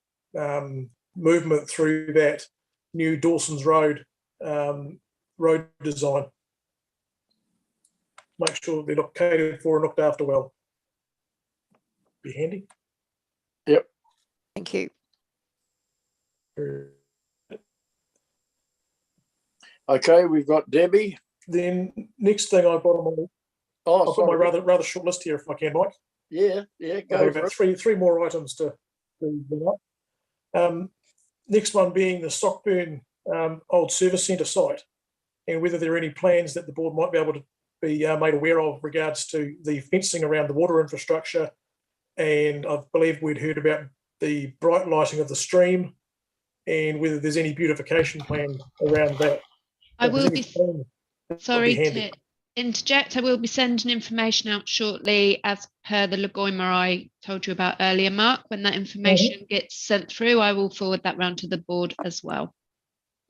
movement through that new Dawson's Road road design. Make sure they're not catered for and looked after well. Be handy. Yep. Thank you. Okay, we've got Debbie. Then next thing I've got on my I've got my rather short list here, if I can, Mike. Yeah, go for it. Three more items to bring up. Next one being the Stockburn old service centre site, and whether there are any plans that the board might be able to be made aware of regards to the fencing around the water infrastructure. And I believe we'd heard about the bright lighting of the stream and whether there's any beautification plan around that. I will be, sorry to interject, I will be sending information out shortly as per the Lagoima I told you about earlier, Mark. When that information gets sent through, I will forward that round to the board as well.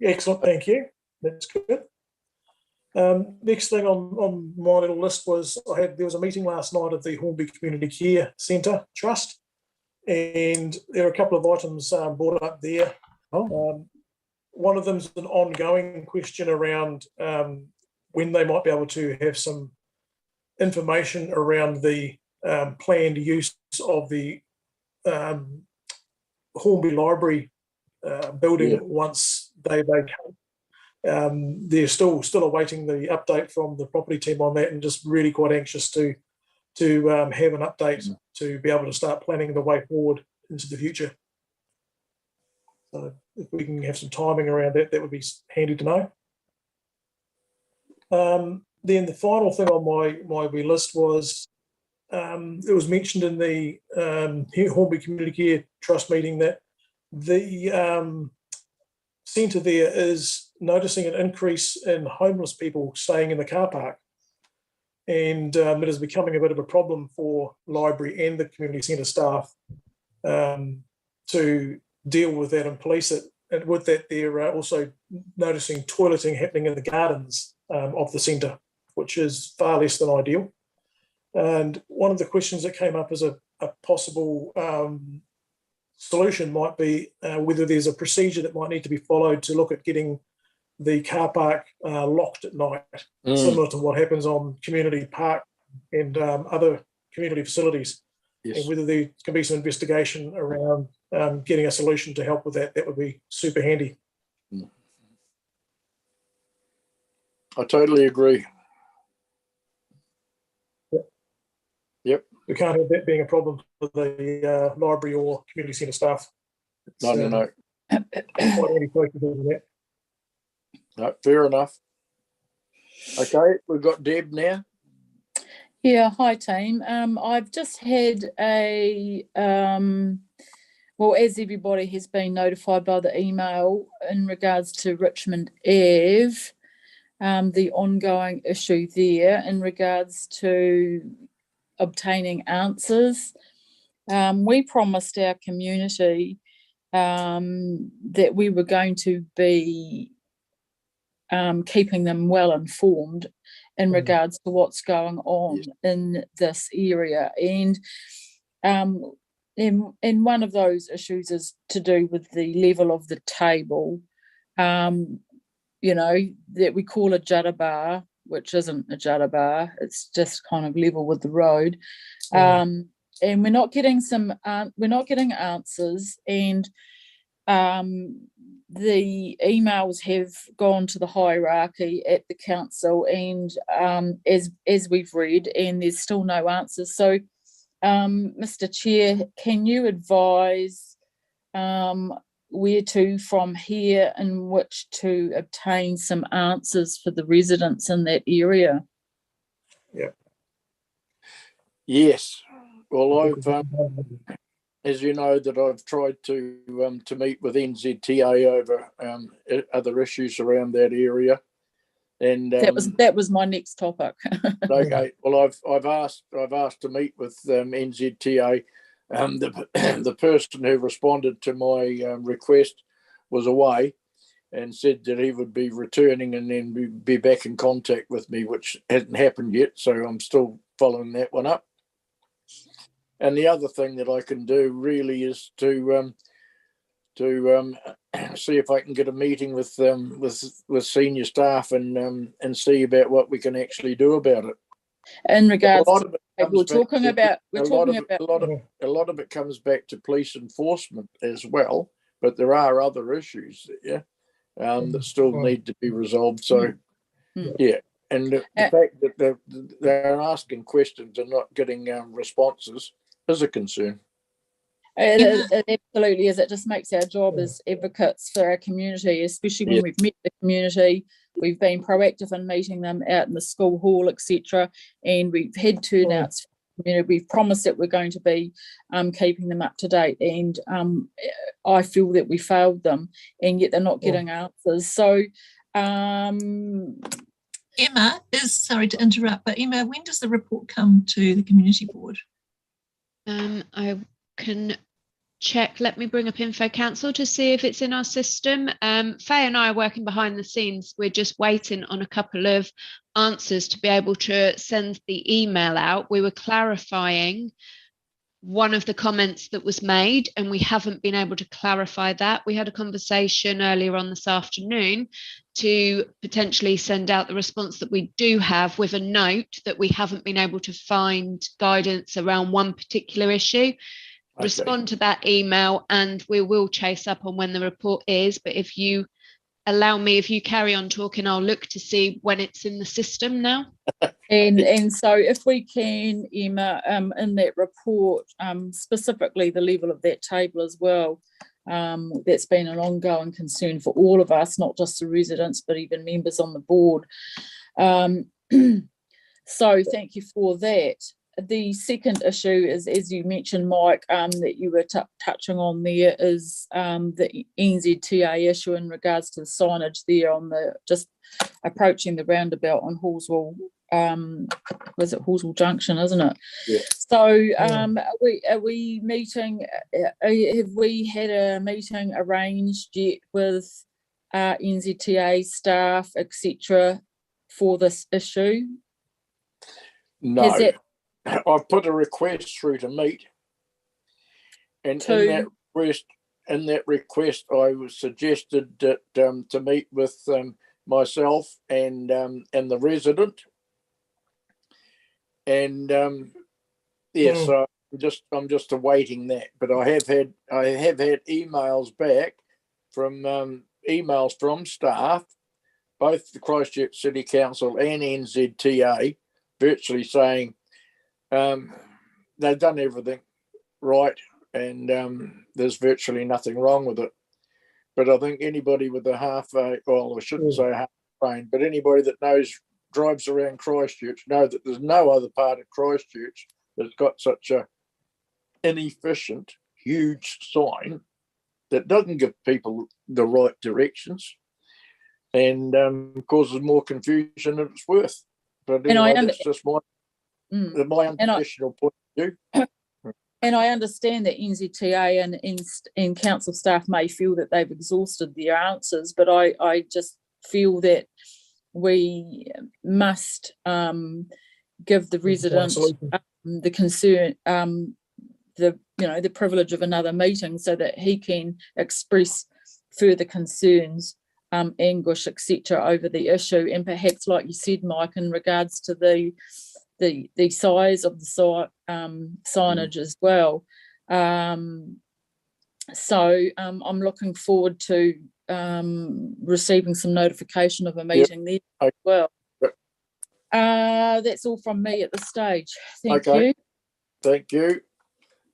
Excellent, thank you. That's good. Next thing on my little list was there was a meeting last night of the Hornby Community Care Centre Trust, and there are a couple of items brought up there. One of them is an ongoing question around when they might be able to have some information around the planned use of the Hornby Library building once they vacate. They're still awaiting the update from the property team on that, and just really quite anxious to have an update to be able to start planning the way forward into the future. So if we can have some timing around that, that would be handy to know. Then the final thing on my wee list was it was mentioned in the Hornby Community Care Trust meeting that the centre there is noticing an increase in homeless people staying in the car park, and it is becoming a bit of a problem for library and the community centre staff to deal with that and police it. And with that, they're also noticing toileting happening in the gardens of the centre, which is far less than ideal. And one of the questions that came up as a possible solution might be whether there's a procedure that might need to be followed to look at getting the car park locked at night, similar to what happens on community park and other community facilities. Yes. And whether there can be some investigation around getting a solution to help with that, that would be super handy. I totally agree. Yep. We can't have that being a problem for the library or community centre staff. No. Quite handy focus on that. No, fair enough. Okay, we've got Deb now. Yeah, hi team. I've just had a, well, as everybody has been notified by the email in regards to Richmond Ave, the ongoing issue there in regards to obtaining answers. We promised our community that we were going to be keeping them well informed in regards to what's going on in this area. And one of those issues is to do with the level of the table, you know, that we call a judder bar, which isn't a judder bar, it's just kind of level with the road. And we're not getting answers, and the emails have gone to the hierarchy at the council, and as we've read, and there's still no answers. So Mr. Chair, can you advise where to from here in which to obtain some answers for the residents in that area? Yep. Yes. Well, I've as you know, that I've tried to meet with NZTA over other issues around that area, and that was my next topic. Okay, well, I've asked to meet with NZTA. The person who responded to my request was away, and said that he would be returning and then be back in contact with me, which hasn't happened yet. So I'm still following that one up. And the other thing that I can do really is to see if I can get a meeting with senior staff and see about what we can actually do about it. In regards to a lot of it comes back to police enforcement as well, but there are other issues that still need to be resolved. So yeah. And the fact that they're asking questions and not getting responses is a concern. It absolutely is. It just makes our job as advocates for our community, especially when we've met the community we've been proactive in meeting them out in the school hall, etc. And we've had turnouts. We've promised that we're going to be keeping them up to date, and I feel that we failed them, and yet they're not getting answers. So Emma is, sorry to interrupt, but Emma, when does the report come to the community board? I can check. Let me bring up Info Council to see if it's in our system. Faye and I are working behind the scenes. We're just waiting on a couple of answers to be able to send the email out. We were clarifying one of the comments that was made, and we haven't been able to clarify that. We had a conversation earlier on this afternoon to potentially send out the response that we do have with a note that we haven't been able to find guidance around one particular issue. Okay. Respond to that email and we will chase up on when the report is. But if you allow me, if you carry on talking, I'll look to see when it's in the system now. And so if we can, Emma, in that report, specifically the level of that table as well, that's been an ongoing concern for all of us, not just the residents, but even members on the board. So thank you for that. The second issue is, as you mentioned, Mike, that you were touching on there, is the NZTA issue in regards to the signage there on the, just approaching the roundabout on Hallsville, was it Hallsville Junction, isn't it? Yeah. So are we meeting, have we had a meeting arranged yet with NZTA staff, etc., for this issue? No. I've put a request through to meet, and in that request, I was suggested that to meet with myself and the resident, and yes, I'm just awaiting that. But I have had emails back from staff, both the Christchurch City Council and NZTA, virtually saying they've done everything right, and there's virtually nothing wrong with it. But I think anybody with a I shouldn't say half brain, but anybody that drives around Christchurch know that there's no other part of Christchurch that's got such a inefficient, huge sign that doesn't give people the right directions, and causes more confusion than it's worth. But anyway, that's just my unprofessional point of view. And I understand that NZTA and council staff may feel that they've exhausted their answers, but I just feel that we must give the resident the concern, the privilege of another meeting, so that he can express further concerns, anguish, etc., over the issue, and perhaps, like you said, Mike, in regards to the size of the signage as well. So I'm looking forward to receiving some notification of a meeting there as well. That's all from me at this stage. Thank you. Thank you.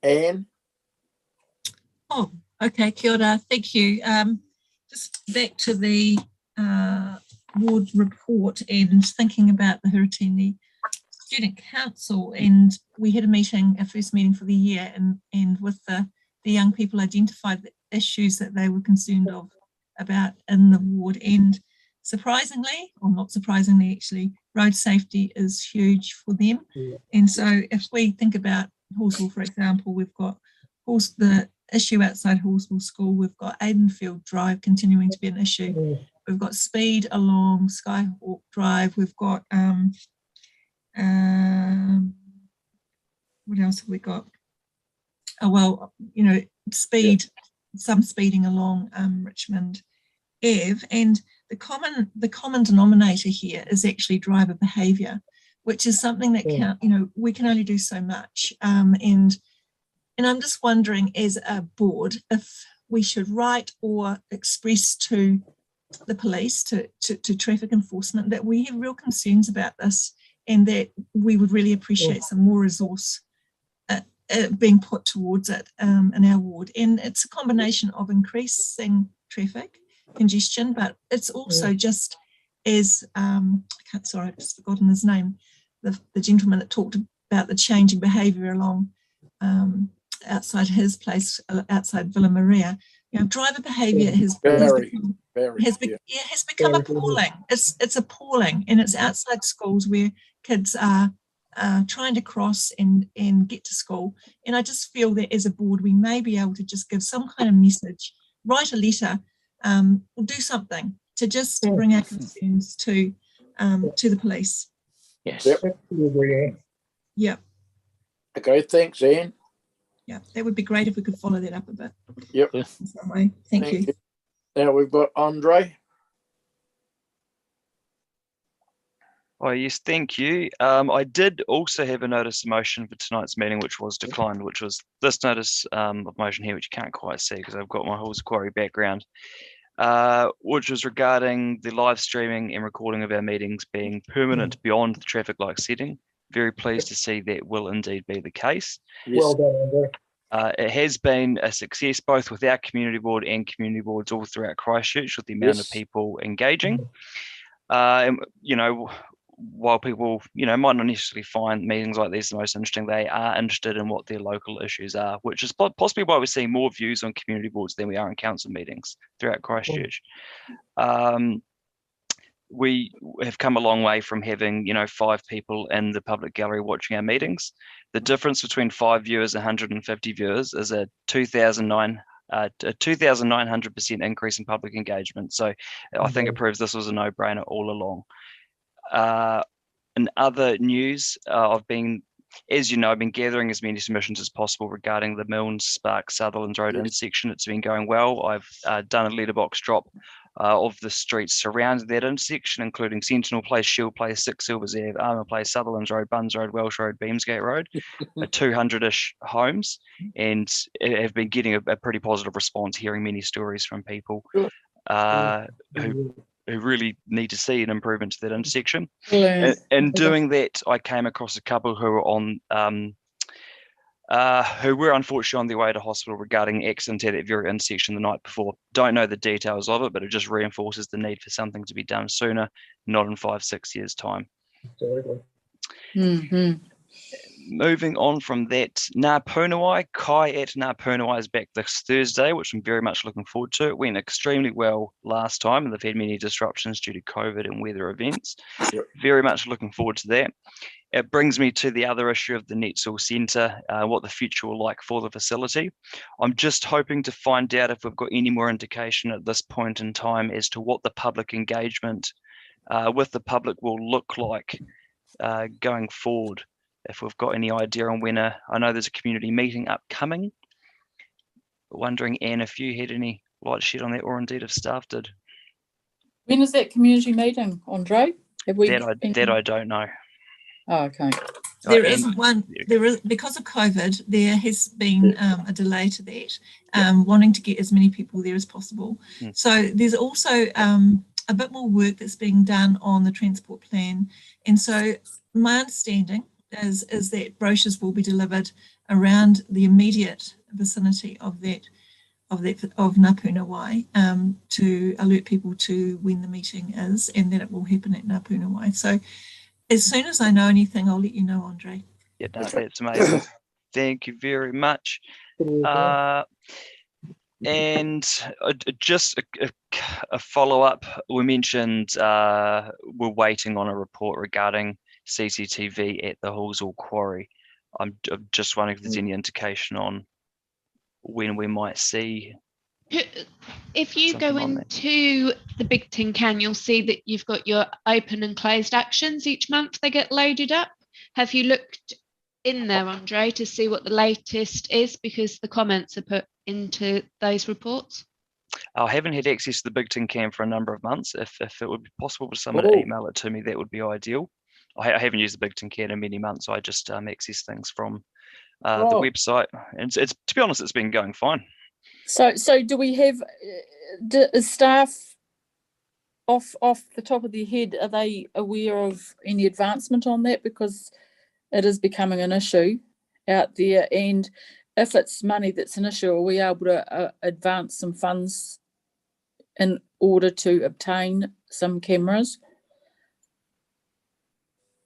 Anne? Oh, okay, kia ora. Thank you. Just back to the ward report and thinking about the Huratini Student Council, and we had a meeting, our first meeting for the year, and with the young people identified the issues that they were concerned about in the ward, and surprisingly, or not surprisingly actually, road safety is huge for them. And so if we think about Hallsville, for example, we've got the issue outside Hallsville School, we've got Aidenfield Drive continuing to be an issue, we've got speed along Skyhawk Drive, we've got what else have we got? Oh, well, some speeding along Richmond Ave, and the common denominator here is actually driver behaviour, which is something that we can only do so much. And I'm just wondering, as a board, if we should write or express to the police, to traffic enforcement, that we have real concerns about this, and that we would really appreciate some more resource being put towards it in our ward. And it's a combination of increasing traffic congestion, but it's also just as I've just forgotten his name, the gentleman that talked about the changing behaviour along outside his place, outside Villa Maria. Driver behaviour has become appalling. It's appalling, and it's outside schools where kids are trying to cross and get to school. And I just feel that as a board, we may be able to just give some kind of message, write a letter, or do something to just bring our concerns to the police. Yes. Yeah. Okay, thanks, Anne. Yeah, that would be great if we could follow that up a bit. Yep. In some way. Thank you. Now we've got Andre. Oh, yes, thank you. I did also have a notice of motion for tonight's meeting, which was declined, which was this notice of motion here, which you can't quite see because I've got my Halls Quarry background, which was regarding the live streaming and recording of our meetings being permanent beyond the traffic light setting. Very pleased to see that will indeed be the case. Yes. Well done, Andre. It has been a success both with our community board and community boards all throughout Christchurch with the amount of people engaging. And, while people, might not necessarily find meetings like these the most interesting, they are interested in what their local issues are, which is possibly why we're seeing more views on community boards than we are in council meetings throughout Christchurch. We have come a long way from having, 5 people in the public gallery watching our meetings. The difference between 5 viewers and 150 viewers is a 2,900% increase in public engagement. So I think it proves this was a no-brainer all along. In other news, I've been gathering as many submissions as possible regarding the Milnes Spark Sutherland Road intersection. It's been going well. I've done a letterbox drop of the streets surrounding that intersection, including Sentinel Place, Shield Place, 6 Silvers Ave, Armour Place, Sutherland Road, Buns Road, Welsh Road, Beamsgate Road, 200-ish homes, and have been getting a pretty positive response, hearing many stories from people who really need to see an improvement to that intersection. In doing that, I came across a couple who were who were unfortunately on their way to hospital regarding accident at that very intersection the night before. Don't know the details of it, but it just reinforces the need for something to be done sooner, not in 5-6 years' time. Absolutely. Moving on from that, Ngā Punawai, Kai at Ngā Punawai is back this Thursday, which I'm very much looking forward to. It went extremely well last time, and they've had many disruptions due to COVID and weather events. Yep. Very much looking forward to that. It brings me to the other issue of the Netzel Centre, what the future will like for the facility. I'm just hoping to find out if we've got any more indication at this point in time as to what the public engagement with the public will look like going forward. If we've got any idea on when I know there's a community meeting upcoming. Wondering, Anne, if you had any light shed on that, or indeed if staff did. When is that community meeting, Andre? That I don't know. Oh, okay. There is one. There is, because of COVID, there has been a delay to that, wanting to get as many people there as possible. So there's also a bit more work that's being done on the transport plan, and so my understanding is that brochures will be delivered around the immediate vicinity of Ngā Punawai to alert people to when the meeting is, and that it will happen at Ngā Punawai. So as soon as I know anything, I'll let you know, Andre. Yeah, no, that's amazing. Thank you very much. And just a follow-up, we mentioned we're waiting on a report regarding CCTV at the Hallsville Quarry. I'm just wondering if there's any indication on when we might see. If you go into the Big Tin Can, you'll see that you've got your open and closed actions. Each month they get loaded up. Have you looked in there, Andre, to see what the latest is? Because the comments are put into those reports. I haven't had access to the Big Tin Can for a number of months. If it would be possible for someone to email it to me, that would be ideal. I haven't used the Big Tin Can in many months, so I just access things from the website. And it's to be honest, it's been going fine. So do we have is staff off the top of their head? Are they aware of any advancement on that? Because it is becoming an issue out there, and if it's money that's an issue, are we able to advance some funds in order to obtain some cameras?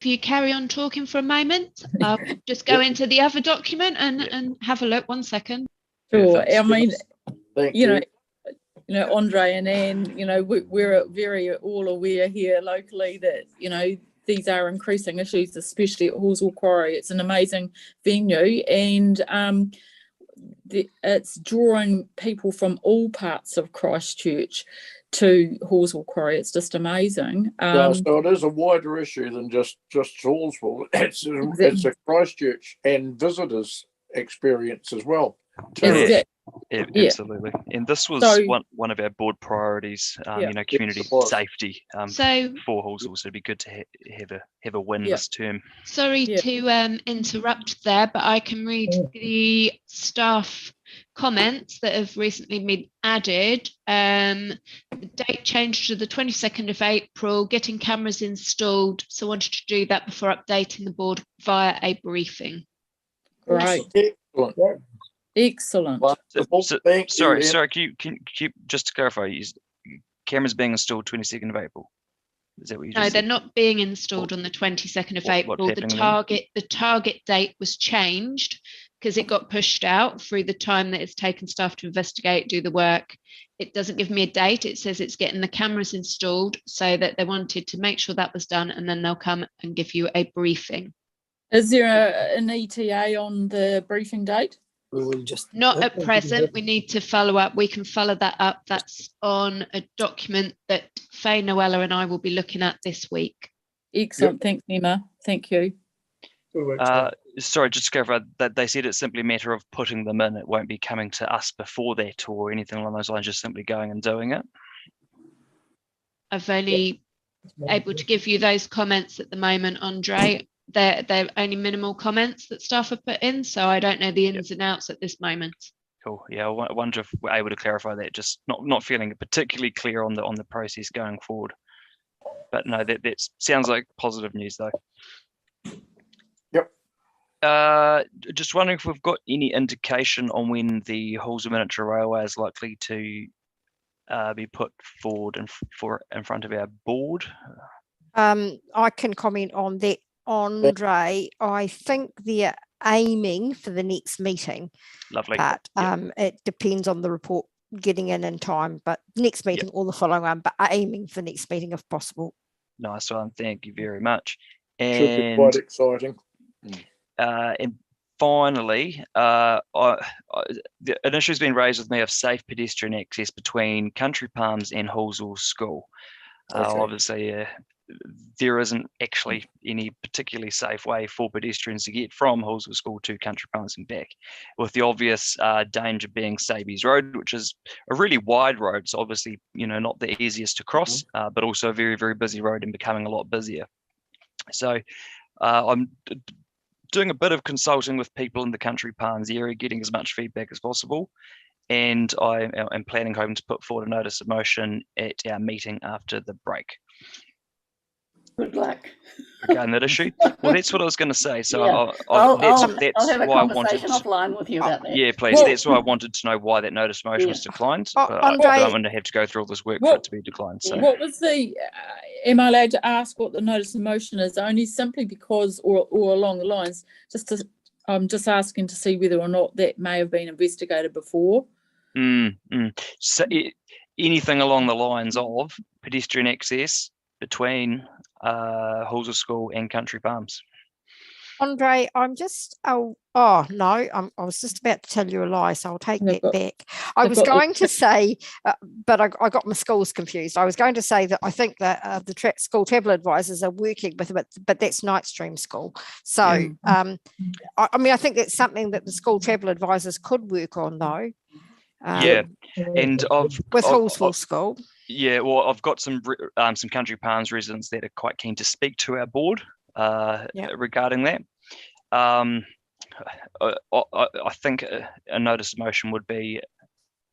if you carry on talking for a moment, I'll just go into the other document and have a look. 1 second. Sure. I mean, Thank you know, Andre and Anne, you know, we're very all aware here locally that, you know, these are increasing issues, especially at Hallsville Quarry. It's an amazing venue, and it's drawing people from all parts of Christchurch to Hallsville Quarry. It's just amazing. So it is a wider issue than just Hallsville. It's a Christchurch and visitors experience as well. Absolutely. And this was one of our board priorities, you know, community safety for Hallsville. So it'd be good to have a win this term. Sorry to interrupt there, but I can read the staff comments that have recently been added. The date changed to the 22nd of April, getting cameras installed. So I wanted to do that before updating the board via a briefing. Right. Excellent. Excellent. Sorry. Can you just to clarify? Cameras being installed 22nd of April. Is that what you just said? They're not being installed on the 22nd of April. The target date was changed because it got pushed out through the time that it's taken staff to investigate, do the work. It doesn't give me a date. It says it's getting the cameras installed, so that they wanted to make sure that was done, and then they'll come and give you a briefing. Is there an ETA on the briefing date? Not at present. We need to follow up. We can follow that up. That's on a document that Faye, Noella and I will be looking at this week. Excellent. Thanks, Emma. Thank you. Sorry, just to clarify, that they said it's simply a matter of putting them in. It won't be coming to us before that or anything along those lines, just simply going and doing it. I've only able to give you those comments at the moment, Andre. They're only minimal comments that staff have put in, so I don't know the ins and outs at this moment. Cool. Yeah, I wonder if we're able to clarify that. Just not feeling particularly clear on the process going forward. But no, that sounds like positive news though. Yep. Just wondering if we've got any indication on when the Hallsville Miniature Railway is likely to be put forward in front of our board. I can comment on that, Andre. I think they're aiming for the next meeting. Lovely. But it depends on the report getting in time, but next meeting or the following one, but aiming for next meeting if possible. Nice one. Thank you very much. Should be quite exciting. And finally, an issue's been raised with me of safe pedestrian access between Country Palms and Hallsville School. Obviously, there isn't actually any particularly safe way for pedestrians to get from Hallsville School to Country Palms and back, with the obvious danger being Sabies Road, which is a really wide road. So obviously, you know, not the easiest to cross, but also a very, very busy road and becoming a lot busier. So I'm doing a bit of consulting with people in the Country Palms area, getting as much feedback as possible. And I am planning home to put forward a notice of motion at our meeting after the break. Good luck. Regarding that issue. Well, that's what I was going to say. So I'll that's have a why I conversation wanted offline with you about that. Yeah, please. Well, that's why I wanted to know why that notice of motion was declined. But Andre, I don't want to have to go through all this work for it to be declined. So. What was the? Am I allowed to ask what the notice of motion is? Only simply because, or along the lines, I'm just asking to see whether or not that may have been investigated before. So anything along the lines of pedestrian access between Hallsville School and Country Palms. Andre, I'm just, I was just about to tell you a lie, so I'll take that back. I was going to say, but I got my schools confused. I was going to say that I think that the school travel advisors are working with it, but that's Night Stream School. So, I mean, I think that's something that the school travel advisors could work on, though. And with Hallsville School. Yeah, well, I've got some Country Palms residents that are quite keen to speak to our board regarding that. I think a notice of motion would be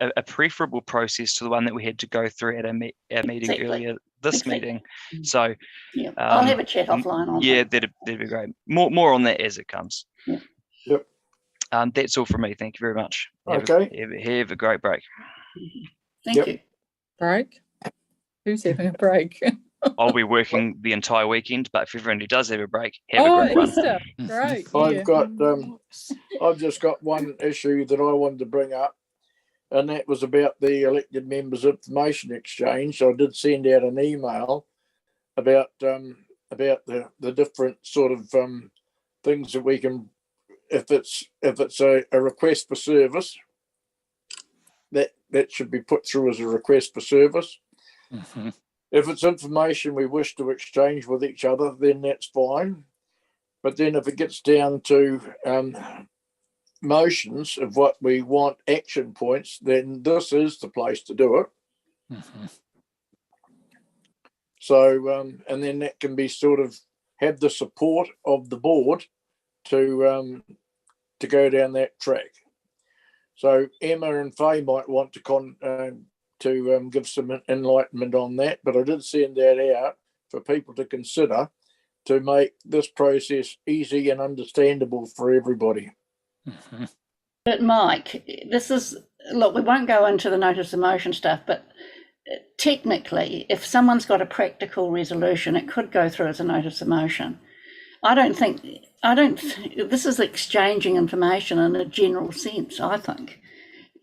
a preferable process to the one that we had to go through at our meeting earlier this meeting. So I'll have a chat offline on that. That'd be great. More on that as it comes. Yep. That's all from me. Thank you very much. Have a great break. Thank you. Break? Who's having a break? I'll be working the entire weekend, but if everyone who does have a break, have a great one. Easter. Great. I've just got one issue that I wanted to bring up, and that was about the elected members information exchange. I did send out an email about the different sort of things that we can, if it's a request for service, that should be put through as a request for service. If it's information we wish to exchange with each other, then that's fine. But then if it gets down to motions of what we want, action points, then this is the place to do it. So, and then that can be sort of have the support of the board to go down that track. So Emma and Faye might want to give some enlightenment on that, but I did send that out for people to consider to make this process easy and understandable for everybody. But Mike, look, we won't go into the notice of motion stuff, but technically, if someone's got a practical resolution, it could go through as a notice of motion. This is exchanging information in a general sense, I think.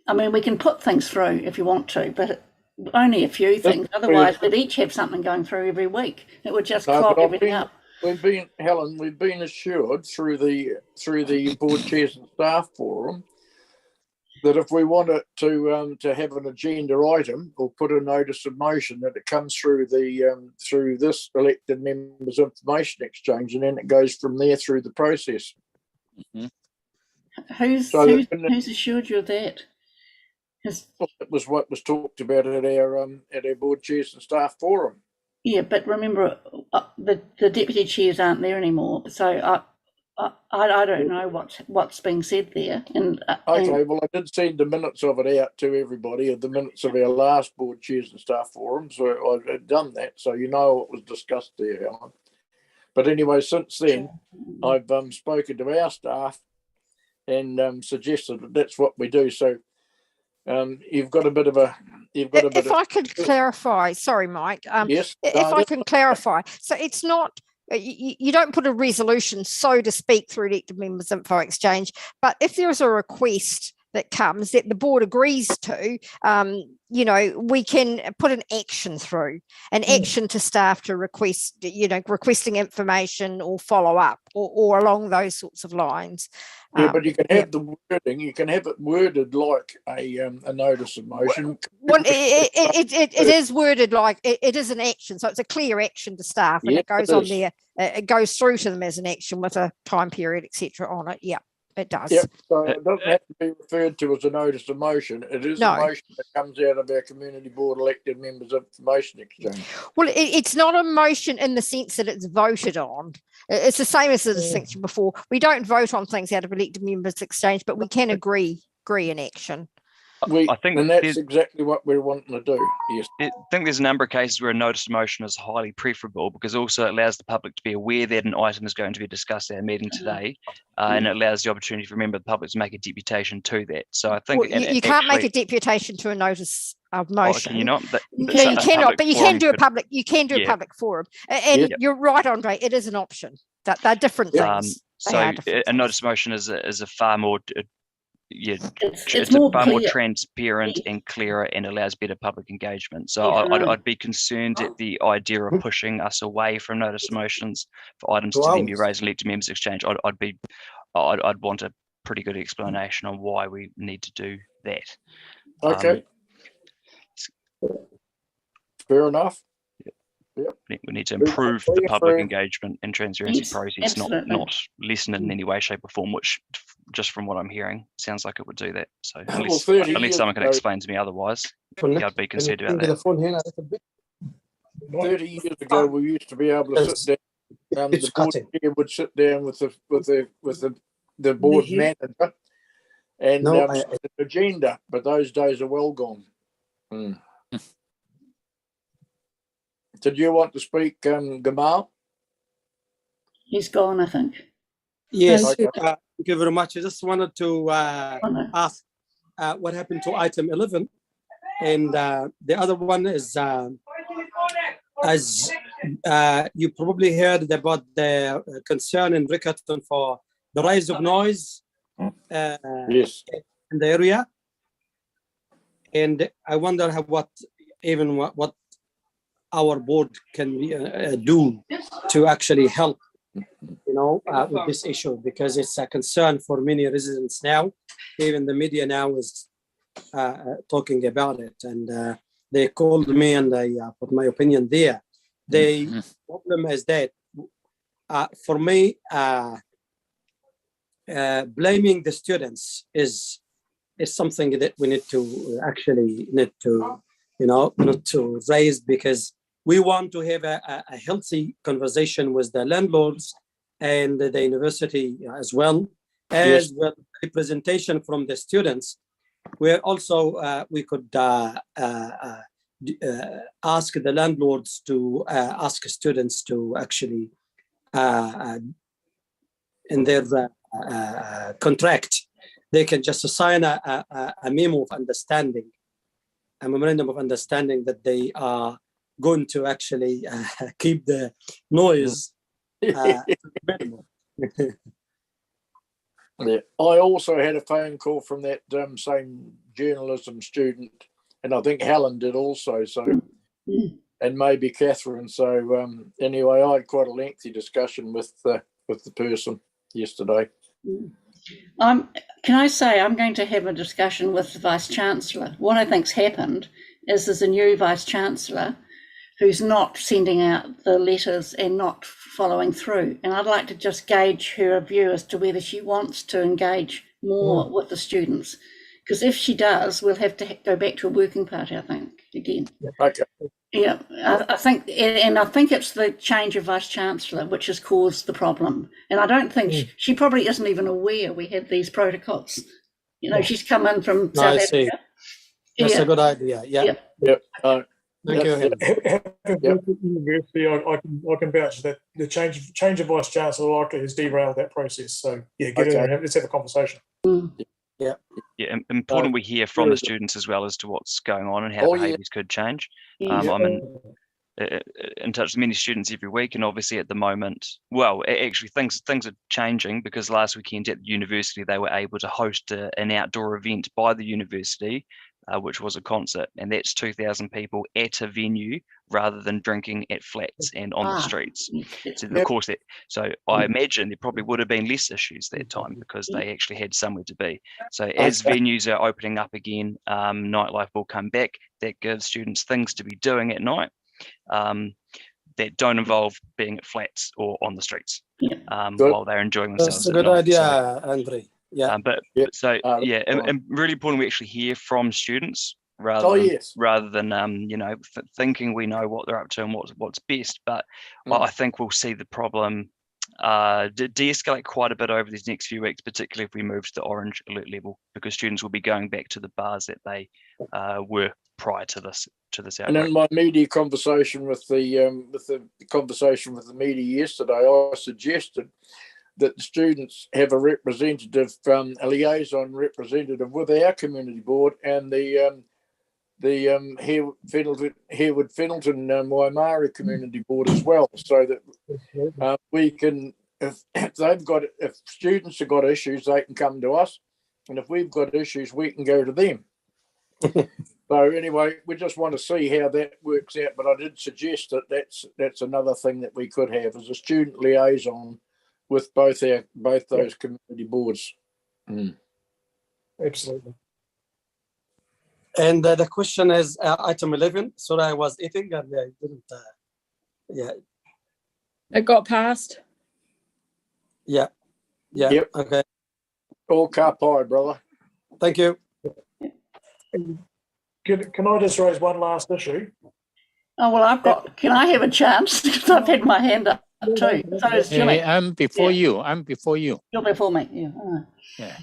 I mean, we can put things through if you want to, but only a few things. Otherwise, we'd each have something going through every week. It would just clog everything up. We've been assured through the board chairs and staff forum that if we want it to have an agenda item or put a notice of motion, that it comes through through this elected members information exchange, and then it goes from there through the process. Who's assured you of that? It was what was talked about at our board chairs and staff forum. Yeah, but remember, the deputy chairs aren't there anymore, so I don't know what's being said there. Okay, well, I did send the minutes of it out to everybody, the minutes of our last board chairs and staff forum, so I've had done that, so you know what was discussed there, Helen. But anyway, since then, I've spoken to our staff and suggested that that's what we do. So you've got a bit of a... If I could clarify, sorry, Mike. Yes. If I can clarify, so it's not... You don't put a resolution, so to speak, through elected members info exchange, but if there's a request that comes that the board agrees to, we can put an action through, an action to staff to request, requesting information or follow up or along those sorts of lines. Yeah, but you can have the wording. You can have it worded like a notice of motion. Well, it is worded like it is an action, so it's a clear action to staff, and it goes on there. It goes through to them as an action with a time period, etc. on it. Yeah, it does. Yep. So it doesn't have to be referred to as a notice of motion. It is a motion that comes out of our community board elected members information exchange. Well, it's not a motion in the sense that it's voted on. It's the same as the distinction before. We don't vote on things out of elected members exchange, but we can agree in action. I think, and that's exactly what we're wanting to do. Yes, I think there's a number of cases where a notice of motion is highly preferable because also it allows the public to be aware that an item is going to be discussed at our meeting today, and it allows the opportunity for a member of the public to make a deputation to that. So I think you can't make a deputation to a notice of motion. Can you not? No, you cannot. But you can do a public. You can do a public forum, and you're right, Andre. It is an option. That they're different things. So a notice of motion is a far more. It's more far more clear. Transparent and clearer and allows better public engagement. So I'd be concerned at the idea of pushing us away from notice of motions for items to then be raised in elected members exchange. I'd want a pretty good explanation on why we need to do that. Okay. Fair enough. Yep. We need to improve the public engagement and transparency process, not lessen it in any way, shape or form, which just from what I'm hearing, sounds like it would do that. So unless someone can explain to me otherwise, I'd be concerned about that. 30 years ago, we used to be able to sit down, the board chair would sit down with the board manager and an agenda, but those days are well gone. Did you want to speak, Gamal? He's gone, I think. Yes, thank you very much. I just wanted to ask what happened to item 11, and the other one is as you probably heard about the concern in Riccarton for the rise of noise yes. in the area. And I wonder what our board can do to actually help, with this issue, because it's a concern for many residents now. Even the media now is talking about it, and they called me and I put my opinion there. The problem is that for me, blaming the students is something that we need to raise, because we want to have a healthy conversation with the landlords and the university as well, as well representation from the students, where also we could ask the landlords to ask students to actually in their contract, they can just sign a memo of understanding, a memorandum of understanding that they are going to actually keep the noise minimal. Yeah. I also had a phone call from that same journalism student, and I think Helen did also. So, and maybe Catherine. So anyway, I had quite a lengthy discussion with the person yesterday. Can I say I'm going to have a discussion with the Vice Chancellor. What I think's happened is there's a new Vice Chancellor who's not sending out the letters and not following through. And I'd like to just gauge her view as to whether she wants to engage more with the students. Because if she does, we'll have to go back to a working party, I think, again. Okay. Yeah, I think it's the change of Vice Chancellor which has caused the problem. And I don't think she probably isn't even aware we have these protocols. She's come in from South Africa. That's a good idea. Yeah. Yep. Thank you. University, I can vouch that the change of Vice Chancellor likely has derailed that process. So yeah, get in there and let's have a conversation. Yeah. Important we hear from the students as well as to what's going on and how behaviours could change. I'm in touch with many students every week, and obviously at the moment, actually things are changing, because last weekend at the university they were able to host an outdoor event by the university, which was a concert, and that's 2,000 people at a venue rather than drinking at flats and on the streets. So of course I imagine there probably would have been less issues that time because they actually had somewhere to be. So as venues are opening up again, nightlife will come back. That gives students things to be doing at night that don't involve being at flats or on the streets while they're enjoying themselves. That's a good idea, Andre. Yeah, and really important we actually hear from students rather than thinking we know what they're up to and what's best. But I think we'll see the problem de-escalate quite a bit over these next few weeks, particularly if we move to the orange alert level, because students will be going back to the bars that they were prior to this outbreak. And in my media conversation with the media yesterday, I suggested that the students have a representative, a liaison representative with our community board and the Harewood Fenelton Waimari community board as well, so that we can, if students have got issues, they can come to us, and if we've got issues, we can go to them. So anyway, we just want to see how that works out. But I did suggest that that's another thing that we could have, is a student liaison with both those community boards. Absolutely. And the question is item 11. Sorry, I was eating and I didn't. It got passed. Yeah. Yep. Okay. All car pie, brother. Thank you. Can I just raise one last issue? Oh, well, can I have a chance? Because I've had my hand up too. So is Jimmy. I'm before you. You're before me. Yeah. Yeah.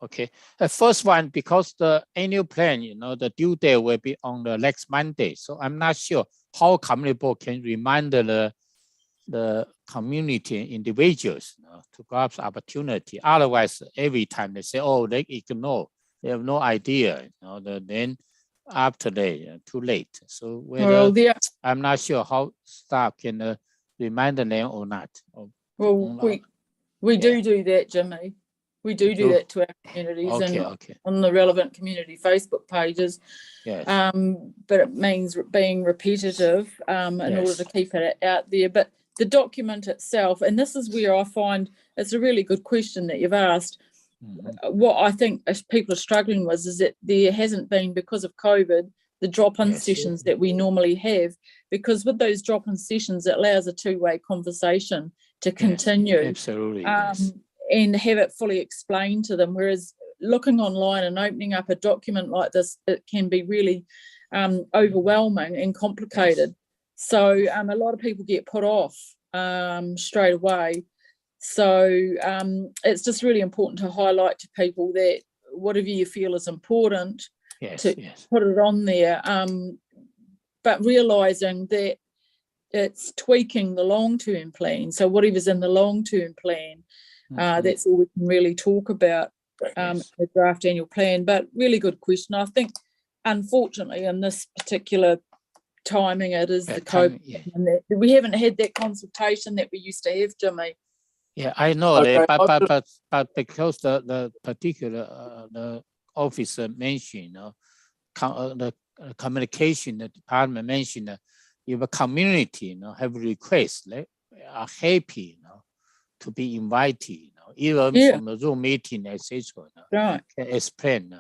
Okay. The first one, because the annual plan, the due date will be on the next Monday. So I'm not sure how community board can remind the community individuals to grasp opportunity. Otherwise, every time they say, oh, they ignore, they have no idea. Then after that, too late. So Well, I'm not sure how staff can remind them or not. Well, we do that, Jimmy. We do that to our communities and on the relevant community Facebook pages. Yes. But it means being repetitive in order to keep it out there. But the document itself, and this is where I find it's a really good question that you've asked. What I think people are struggling with is that there hasn't been, because of COVID, the drop-in sessions that we normally have, because with those drop-in sessions, it allows a two-way conversation to continue. Absolutely. And have it fully explained to them. Whereas looking online and opening up a document like this, it can be really overwhelming and complicated. So a lot of people get put off straight away. So it's just really important to highlight to people that whatever you feel is important, put it on there. But realising that it's tweaking the long-term plan. So whatever's in the long-term plan, that's all we can really talk about the draft annual plan. But really good question. I think, unfortunately, in this particular timing, it is the COVID. And that we haven't had that consultation that we used to have, Jimmy. Yeah, I know that, but because the particular the officer mentioned, the communication the department mentioned, if a community have requests, they are happy to be invited, even from the Zoom meeting, etc. Right. Can explain,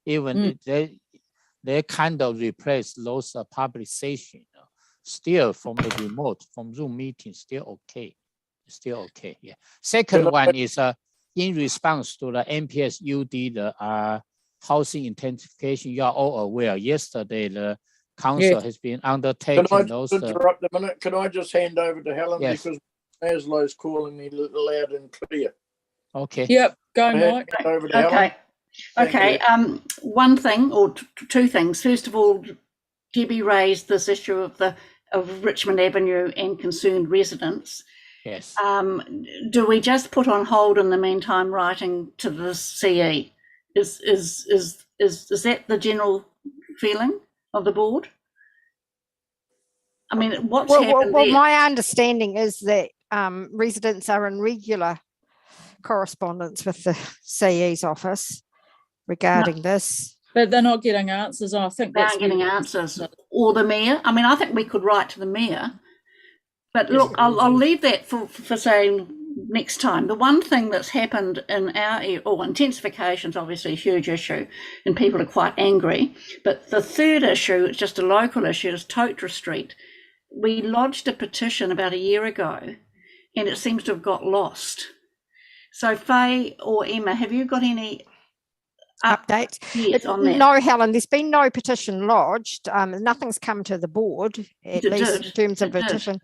even they kind of replace those public session. Still from the remote, from Zoom meeting, still okay. Still okay. Yeah. Second one is in response to the NPS UD, the housing intensification. You are all aware. Yesterday, the council has been undertaking those. Can I interrupt a minute? Can I just hand over to Helen because Maslow's calling me loud and clear. Okay. Yep. Go, Mike. Over to Helen. Okay. One thing or two things. First of all, Debbie raised this issue of Richmond Avenue and concerned residents. Yes. Do we just put on hold in the meantime writing to the CE? Is that the general feeling of the board? I mean, what's happened there? My understanding is that residents are in regular correspondence with the CE's office regarding this. But they're not getting answers. I think they aren't getting answers. Or the mayor. I mean, I think we could write to the mayor. But look, I'll leave that for saying next time. The one thing that's happened in our area, intensification is obviously a huge issue and people are quite angry. But the third issue, it's just a local issue, is Totra Street. We lodged a petition about a year ago and it seems to have got lost. So Faye or Emma, have you got any updates? Yes, on that? No, Helen, there's been no petition lodged. Nothing's come to the board, at least in terms of petition.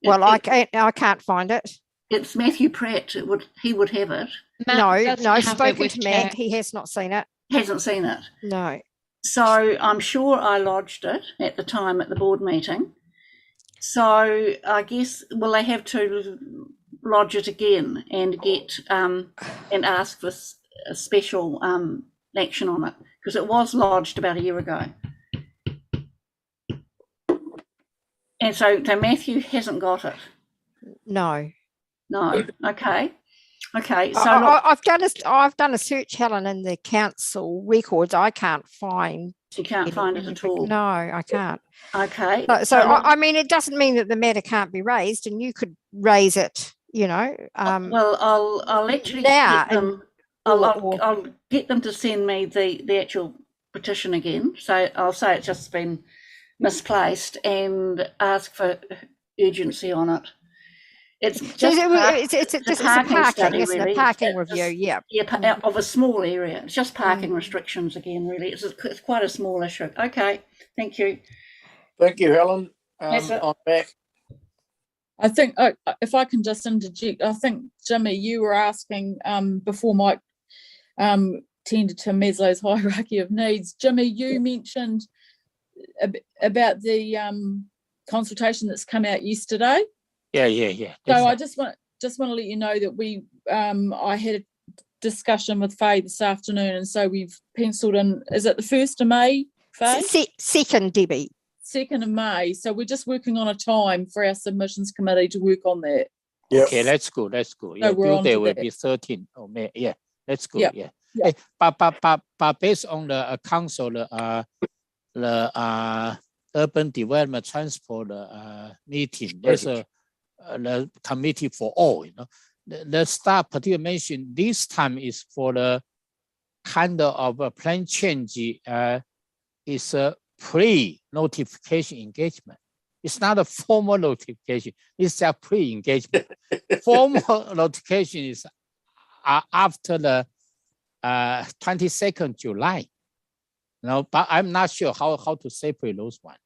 Well, I can't find it. It's Matthew Pratt. He would have it. No, spoken to Matt. He has not seen it. Hasn't seen it. No. So I'm sure I lodged it at the time at the board meeting. So I guess will they have to lodge it again and get and ask for a special action on it, because it was lodged about a year ago. And so Matthew hasn't got it. No. Okay. So I've done a search, Helen, in the council records. I can't find. You can't find it at all. No, I can't. Okay. So I mean, it doesn't mean that the matter can't be raised, and you could raise it. Well, I'll actually get them. I'll get them to send me the actual petition again. So I'll say it's just been misplaced and ask for urgency on it. It's just a parking study, isn't it? Parking review, yeah. Yeah, of a small area. It's just parking restrictions again, really. It's quite a small issue. Okay, thank you. Thank you, Helen. I'm back. I think, if I can just interject, I think, Jimmy, you were asking before Mike tended to Maslow's hierarchy of needs. Jimmy, you mentioned about the consultation that's come out yesterday. Yeah. So I just want to let you know that we I had a discussion with Faye this afternoon, and so we've penciled in. Is it the 1st of May Faye? Second, Debbie. 2nd of May. So we're just working on a time for our submissions committee to work on that. Yep. Okay, let's go. Yeah, we're due on date to will that. be 13th of May. Yeah, let's go. Yep. Yeah. Yep. But based on the council, the urban development transport meeting, there's a the committee for all. You know, the staff particularly mentioned this time is for the kind of a plan change. Is a pre-notification engagement. It's not a formal notification. It's a pre-engagement. Formal notification is after the 22nd July. No, but I'm not sure how to separate those ones.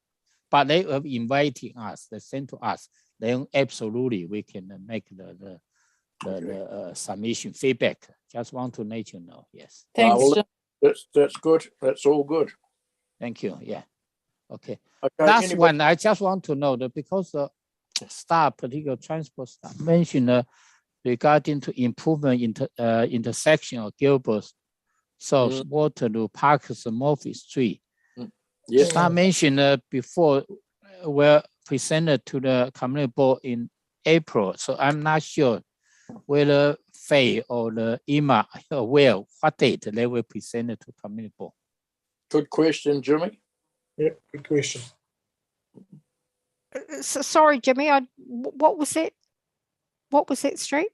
But they are inviting us. They sent to us. Then absolutely we can make the submission feedback. Just want to let you know. Yes. Thanks. That's good. That's all good. Thank you. Yeah. Okay. Last Last one, I just want to know that because the staff, particular transport staff, mentioned regarding to improvement in intersection of Gilbert, South Waterloo, Parkers, and Murphy Street. Yes. Staff mentioned before were presented to the community board in April, so I'm not sure whether Faye or the Emma are aware what date they were presented to community board. Good question, Jimmy. Yeah, good question. Sorry, Jimmy. What was it? What was that street?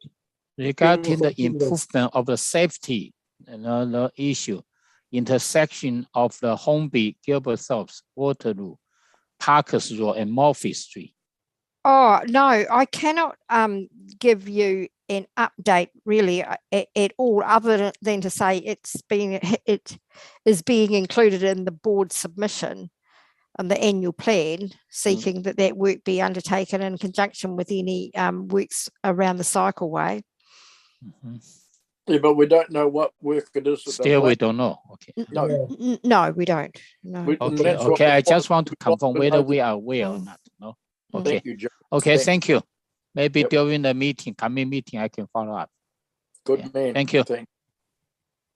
Regarding the improvement of the safety, the issue, intersection of the Hornby, Gilbert South, Waterloo, Parkers Road, and Murphy Street. Oh no, I cannot give you an update really at all, other than to say it is being included in the board submission and the annual plan, seeking that work be undertaken in conjunction with any works around the cycleway. Yeah, but we don't know what work it is. Still, we don't know. Okay. No, we don't. No. Okay. I just want to confirm whether we are aware or not. No. Okay. Thank you, John. Okay. Thank you. Maybe during the meeting, coming meeting, I can follow up. Good man. Thank you.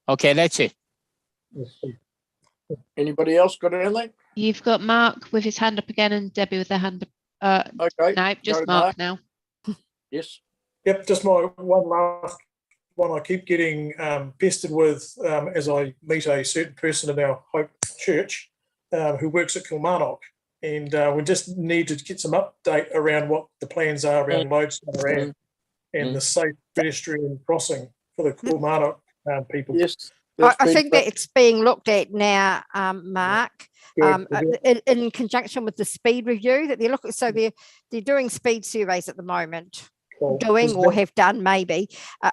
Okay, that's it. Anybody else got anything? You've got Mark with his hand up again and Debbie with their hand up. Okay. No, just Go, Mark now. Yes. Yep, just my one last one I keep getting pestered with as I meet a certain person in our Hope Church who works at Kilmarnock. And we just need to get some update around what the plans are around Lodestone and the safe pedestrian crossing for the Kilmarnock people. Yes. I think that it's being looked at now, Mark, in conjunction with the speed review that they're looking. So they're doing speed surveys at the moment, or have done maybe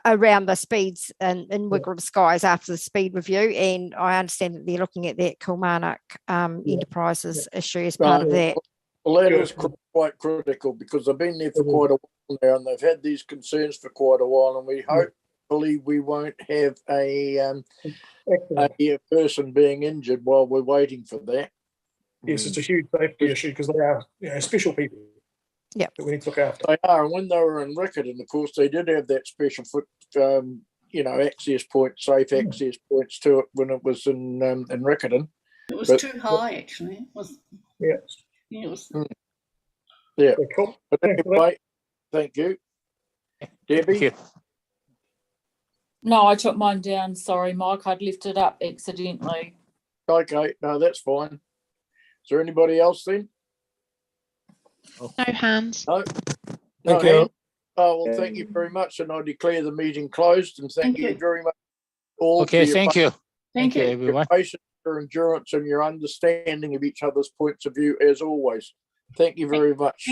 around the speeds in Wigram Skies after the speed review. And I understand that they're looking at that Kilmarnock Enterprises issue as part of that. Well, that is quite critical because they've been there for quite a while now, and they've had these concerns for quite a while, and we hopefully we won't have a person being injured while we're waiting for that. Yes, it's a huge safety issue because they are special people. Yeah, that we need to look after. They are, and when they were in Riccarton, of course, they did have that special access point, safe access points to it when it was in Riccarton. It was too high, actually. It was. Yeah. Cool. But anyway, thank you, Debbie. Thank you. No, I took mine down. Sorry, Mike. I'd left it up accidentally. Okay, no, that's fine. Is there anybody else then? No hands. No. Thank you. Hands? Oh, well, thank you very much. And I declare the meeting closed. And thank you very much all. Okay, thank you. Thank you, everyone. Your patience, your endurance, and your understanding of each other's points of view, as always. Thank you very much.